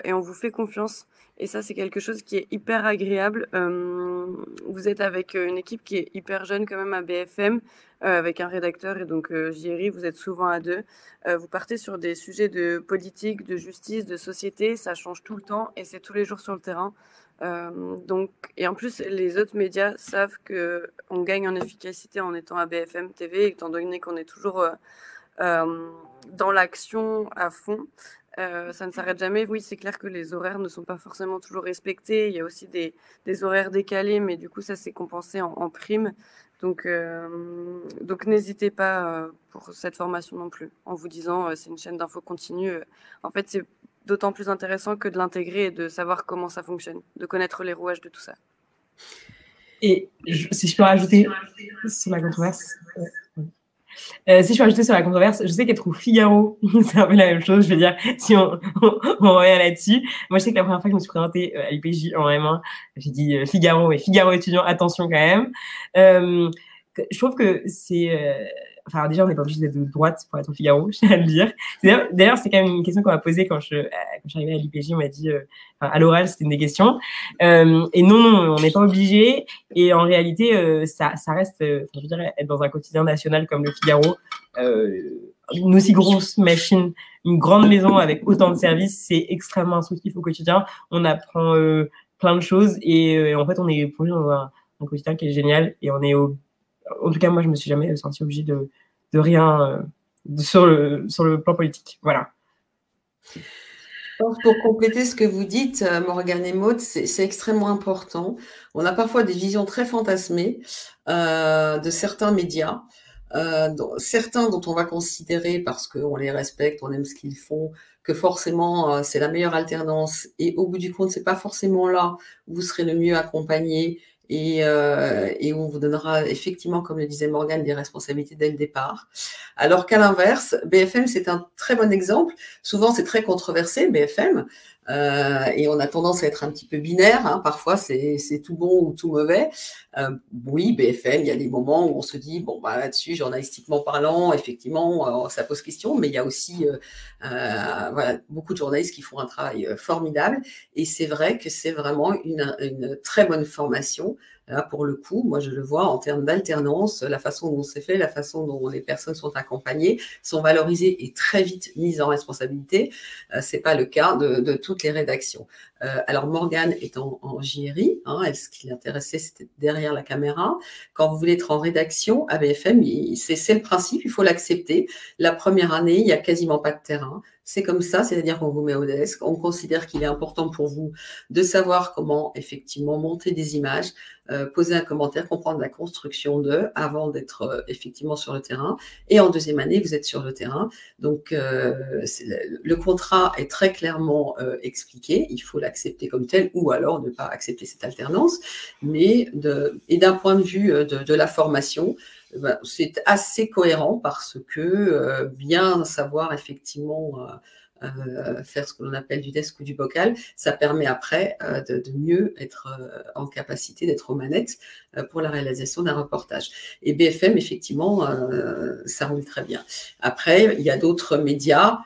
et on vous fait confiance. Et ça, c'est quelque chose qui est hyper agréable. Vous êtes avec une équipe qui est hyper jeune quand même à BFM, avec un rédacteur et donc JRI, vous êtes souvent à deux. Vous partez sur des sujets de politique, de justice, de société, ça change tout le temps et c'est tous les jours sur le terrain. Donc, et en plus, les autres médias savent qu'on gagne en efficacité en étant à BFM TV, étant donné qu'on est toujours dans l'action à fond. Ça ne s'arrête jamais. Oui, c'est clair que les horaires ne sont pas forcément toujours respectés. Il y a aussi des horaires décalés, mais du coup, ça s'est compensé en prime. Donc n'hésitez pas pour cette formation non plus, en vous disant c'est une chaîne d'infos continue. En fait, c'est d'autant plus intéressant que de l'intégrer et de savoir comment ça fonctionne, de connaître les rouages de tout ça. Et si je peux rajouter sur la controverse, si je peux rajouter sur la controverse, je sais qu'être au Figaro, c'est un peu la même chose. Je veux dire, si on revient là-dessus. Moi, je sais que la première fois que je me suis présentée à l'IPJ en M1, j'ai dit Figaro, et Figaro étudiant, attention quand même. Je trouve que c'est... Enfin, déjà, on n'est pas obligé d'être de droite pour être au Figaro, je tiens à le dire. D'ailleurs, c'est quand même une question qu'on m'a posée quand je suis arrivée à l'IPJ. On m'a dit, à l'oral, c'était une des questions. Et non, on n'est pas obligé. Et en réalité, ça reste, je veux dire, être dans un quotidien national comme le Figaro, une aussi grosse machine, une grande maison avec autant de services, c'est extrêmement instructif au quotidien. On apprend plein de choses et en fait, on est plongé dans un quotidien qui est génial et on est en tout cas, moi, je me suis jamais sentie obligée de rien sur le plan politique. Voilà. Pour compléter ce que vous dites, Morgane et Maud, c'est extrêmement important. On a parfois des visions très fantasmées de certains médias, certains dont on va considérer, parce qu'on les respecte, on aime ce qu'ils font, que forcément c'est la meilleure alternance. Et au bout du compte, c'est pas forcément là où vous serez le mieux accompagné et on vous donnera effectivement, comme le disait Morgane, des responsabilités dès le départ. Alors qu'à l'inverse, BFM, c'est un très bon exemple. Souvent, c'est très controversé, BFM, et on a tendance à être un petit peu binaire. Hein. Parfois, c'est tout bon ou tout mauvais. Oui, BFM, il y a des moments où on se dit, bon, bah, là-dessus, journalistiquement parlant, effectivement, ça pose question, mais il y a aussi voilà, beaucoup de journalistes qui font un travail formidable. Et c'est vrai que c'est vraiment une très bonne formation. Là, pour le coup, moi, je le vois en termes d'alternance, la façon dont c'est fait, la façon dont les personnes sont accompagnées, sont valorisées et très vite mises en responsabilité. C'est pas le cas de toutes les rédactions. Alors, Morgane est en JRI, hein, ce qui l'intéressait, c'était derrière la caméra. Quand vous voulez être en rédaction, à BFM, c'est le principe, il faut l'accepter. La première année, il n'y a quasiment pas de terrain. C'est comme ça, c'est-à-dire qu'on vous met au desk. On considère qu'il est important pour vous de savoir comment, effectivement, monter des images, poser un commentaire, comprendre la construction avant d'être effectivement sur le terrain. Et en deuxième année, vous êtes sur le terrain. Donc, le contrat est très clairement expliqué. Il faut l'accepter comme tel ou alors ne pas accepter cette alternance. Mais d'un point de vue de la formation, c'est assez cohérent parce que bien savoir effectivement faire ce que l'on appelle du desk ou du bocal, ça permet après de mieux être en capacité d'être aux manettes pour la réalisation d'un reportage. Et BFM, effectivement, ça roule très bien. Après, il y a d'autres médias,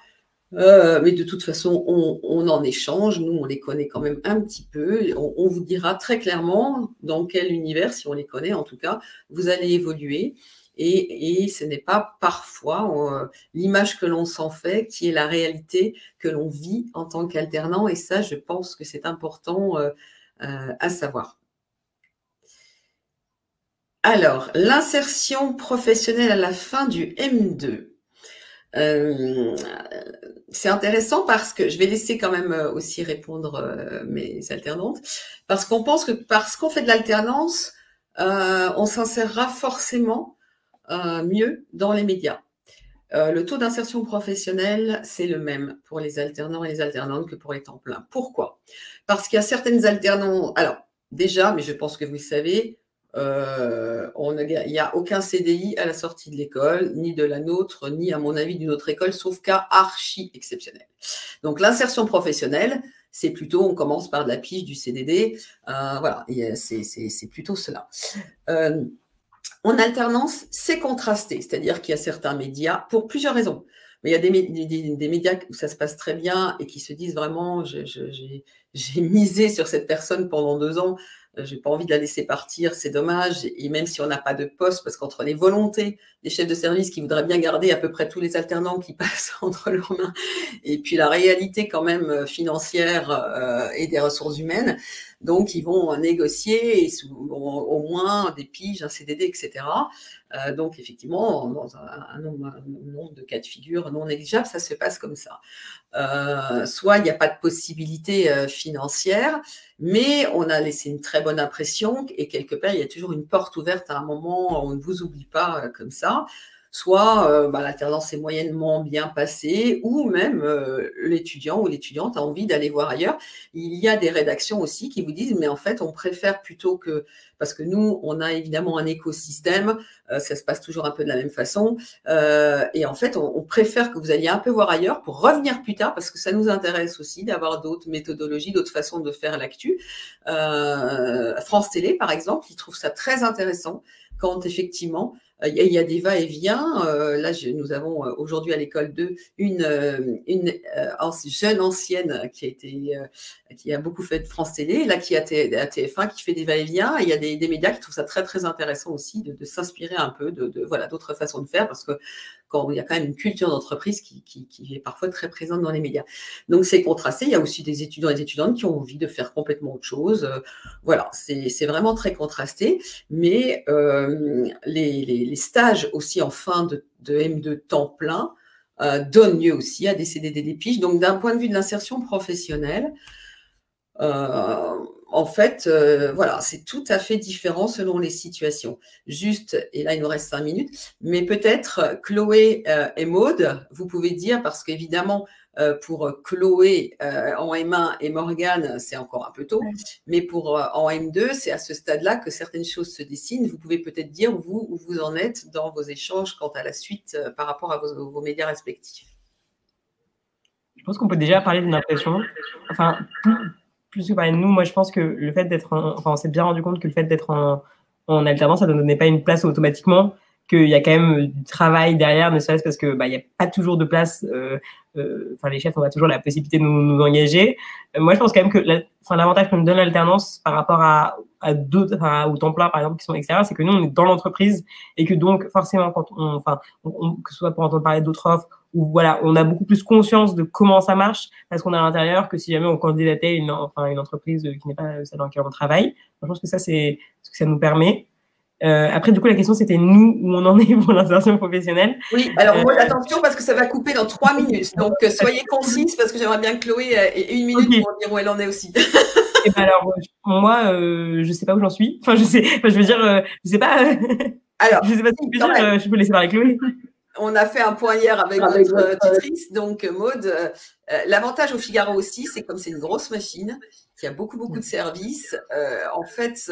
mais de toute façon, on en échange. Nous, on les connaît quand même un petit peu. On vous dira très clairement dans quel univers, si on les connaît en tout cas, vous allez évoluer. Et ce n'est pas parfois l'image que l'on s'en fait qui est la réalité que l'on vit en tant qu'alternant. Et ça, je pense que c'est important à savoir. Alors, l'insertion professionnelle à la fin du M2. C'est intéressant parce que je vais laisser quand même aussi répondre mes alternantes, parce qu'on pense que parce qu'on fait de l'alternance, on s'insérera forcément mieux dans les médias. Le taux d'insertion professionnelle, c'est le même pour les alternants et les alternantes que pour les temps pleins. Pourquoi? Parce qu'il y a certaines alternances. Alors, déjà, mais je pense que vous le savez, il n'y a aucun CDI à la sortie de l'école, ni de la nôtre, ni à mon avis d'une autre école, sauf cas archi exceptionnel. Donc, l'insertion professionnelle, c'est plutôt, on commence par de la pige, du CDD, voilà, c'est plutôt cela. En alternance, c'est contrasté, c'est-à-dire qu'il y a certains médias, pour plusieurs raisons. Mais il y a des médias où ça se passe très bien et qui se disent vraiment, j'ai misé sur cette personne pendant 2 ans, j'ai pas envie de la laisser partir, c'est dommage. Et même si on n'a pas de poste, parce qu'entre les volontés des chefs de service qui voudraient bien garder à peu près tous les alternants qui passent entre leurs mains, et puis la réalité quand même financière et des ressources humaines, donc ils vont négocier au moins des piges, un CDD, etc. Donc effectivement, dans un nombre de cas de figure non négligeable, ça se passe comme ça. Soit il n'y a pas de possibilité financière, mais on a laissé une très bonne impression et quelque part, il y a toujours une porte ouverte à un moment, on ne vous oublie pas comme ça. Soit l'alternance est moyennement bien passée, ou même l'étudiant ou l'étudiante a envie d'aller voir ailleurs. Il y a des rédactions aussi qui vous disent, mais en fait, on préfère plutôt que, parce que nous, on a évidemment un écosystème, ça se passe toujours un peu de la même façon, et en fait, on préfère que vous alliez un peu voir ailleurs pour revenir plus tard, parce que ça nous intéresse aussi d'avoir d'autres méthodologies, d'autres façons de faire l'actu. France Télé, par exemple, ils trouvent ça très intéressant quand effectivement il y a des va-et-vient. Là, nous avons aujourd'hui à l'école 2 une jeune ancienne qui a beaucoup fait de France Télé, là qui est à TF1, qui fait des va-et-vient. Et il y a des médias qui trouvent ça très très intéressant aussi de s'inspirer un peu voilà, d'autres façons de faire, parce que quand il y a quand même une culture d'entreprise qui est parfois très présente dans les médias. Donc c'est contrasté. Il y a aussi des étudiants et des étudiantes qui ont envie de faire complètement autre chose. Voilà, c'est vraiment très contrasté. Mais les stages aussi en fin de M2 temps plein donnent lieu aussi à des CDD, des piges. Donc d'un point de vue de l'insertion professionnelle, en fait, voilà, c'est tout à fait différent selon les situations. Juste, et là il nous reste 5 minutes, mais peut-être Chloé et Maude, vous pouvez dire, parce qu'évidemment pour Chloé en M1 et Morgane, c'est encore un peu tôt, mais pour en M2, c'est à ce stade-là que certaines choses se dessinent. Vous pouvez peut-être dire vous où vous en êtes dans vos échanges quant à la suite par rapport à vos médias respectifs. Je pense qu'on peut déjà parler d'une impression. Enfin, plus que parler de nous, moi je pense que le fait d'être on s'est bien rendu compte que le fait d'être en alternance, ça ne donnait pas une place automatiquement, qu'il y a quand même du travail derrière, ne serait-ce parce que il n'y a pas toujours de place. Les chefs, on a toujours la possibilité de nous engager. Moi, je pense quand même que l'avantage que nous donne l'alternance par rapport à d'autres, au temps plein, par exemple, qui sont extérieurs, c'est que nous, on est dans l'entreprise et que donc, forcément, quand que ce soit pour entendre parler d'autres offres, ou voilà, on a beaucoup plus conscience de comment ça marche parce qu'on est à l'intérieur que si jamais on candidatait une entreprise qui n'est pas celle dans laquelle on travaille. Je pense que ça, c'est ce que ça nous permet. Après, du coup, la question, c'était nous, où on en est pour l'insertion professionnelle. Oui, alors moi, attention, parce que ça va couper dans 3 minutes. Donc, soyez concise, parce que j'aimerais bien que Chloé ait 1 minute pour dire où elle en est aussi. Et ben alors, moi, je sais pas où j'en suis. Enfin, je veux dire, je sais pas. Alors, je sais pas ce que je peux dire. Je peux laisser parler Chloé. On a fait un point hier avec notre tutrice, donc Maude. L'avantage au Figaro aussi, c'est comme c'est une grosse machine, qui a beaucoup de services. En fait,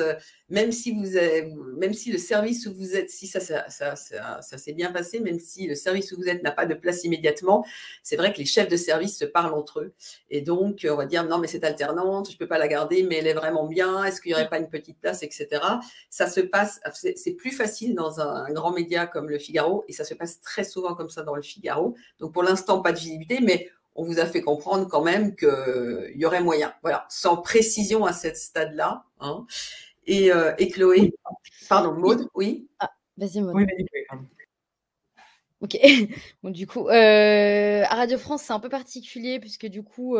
même si le service où vous êtes, si ça s'est bien passé, même si le service où vous êtes n'a pas de place immédiatement, c'est vrai que les chefs de service se parlent entre eux. Et donc, on va dire, non, mais cette alternante, je peux pas la garder, mais elle est vraiment bien. Est-ce qu'il y aurait pas une petite place, etc. Ça se passe, c'est plus facile dans un grand média comme le Figaro, et ça se passe très souvent comme ça dans le Figaro. Donc, pour l'instant, pas de visibilité, mais on vous a fait comprendre quand même qu'il y aurait moyen. Voilà, sans précision à ce stade-là. Hein. Et Chloé, pardon, Maude, oui. Ah, vas-y, Maude. Oui, vas-y, Chloé. Ok. Bon, du coup, à Radio France, c'est un peu particulier puisque du coup,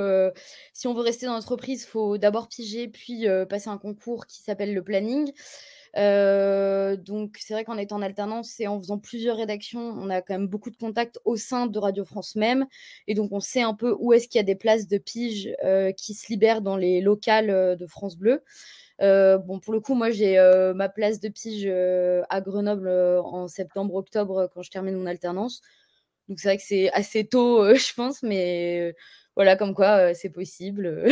si on veut rester dans l'entreprise, il faut d'abord piger, puis passer un concours qui s'appelle le planning. Donc, c'est vrai qu'en étant en alternance et en faisant plusieurs rédactions, on a quand même beaucoup de contacts au sein de Radio France même. Et donc, on sait un peu où est-ce qu'il y a des places de pige qui se libèrent dans les locales de France Bleu. Bon, pour le coup, moi, j'ai ma place de pige à Grenoble en septembre-octobre quand je termine mon alternance. Donc, c'est vrai que c'est assez tôt, je pense, mais voilà, comme quoi, c'est possible.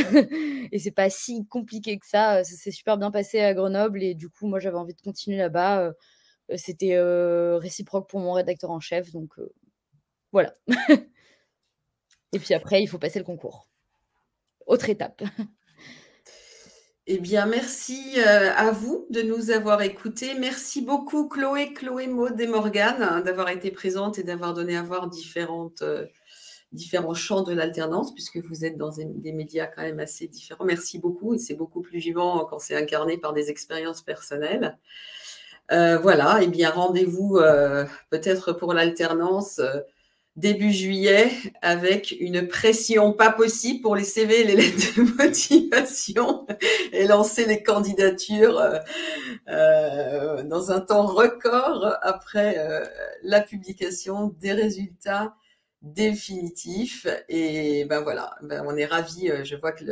Et c'est pas si compliqué que ça. Ça s'est super bien passé à Grenoble. Et du coup, moi, j'avais envie de continuer là-bas. C'était réciproque pour mon rédacteur en chef. Donc, voilà. Et puis après, il faut passer le concours. Autre étape. Eh bien, merci à vous de nous avoir écoutés. Merci beaucoup Chloé, Maud et Morgane d'avoir été présentes et d'avoir donné à voir différents champs de l'alternance, puisque vous êtes dans des médias quand même assez différents. Merci beaucoup, et c'est beaucoup plus vivant quand c'est incarné par des expériences personnelles. Voilà, eh bien, rendez-vous peut-être pour l'alternance début juillet, avec une pression pas possible pour les CV et les lettres de motivation, et lancer les candidatures dans un temps record après la publication des résultats définitifs. Et ben voilà, on est ravis. Je vois que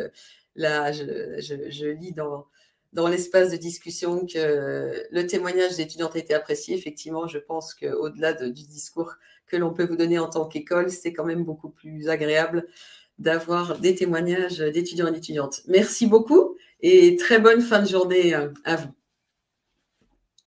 je lis dans l'espace de discussion que le témoignage d'étudiantes a été apprécié. Effectivement, je pense qu'au-delà du discours que l'on peut vous donner en tant qu'école, c'est quand même beaucoup plus agréable d'avoir des témoignages d'étudiants et d'étudiantes. Merci beaucoup et très bonne fin de journée à vous.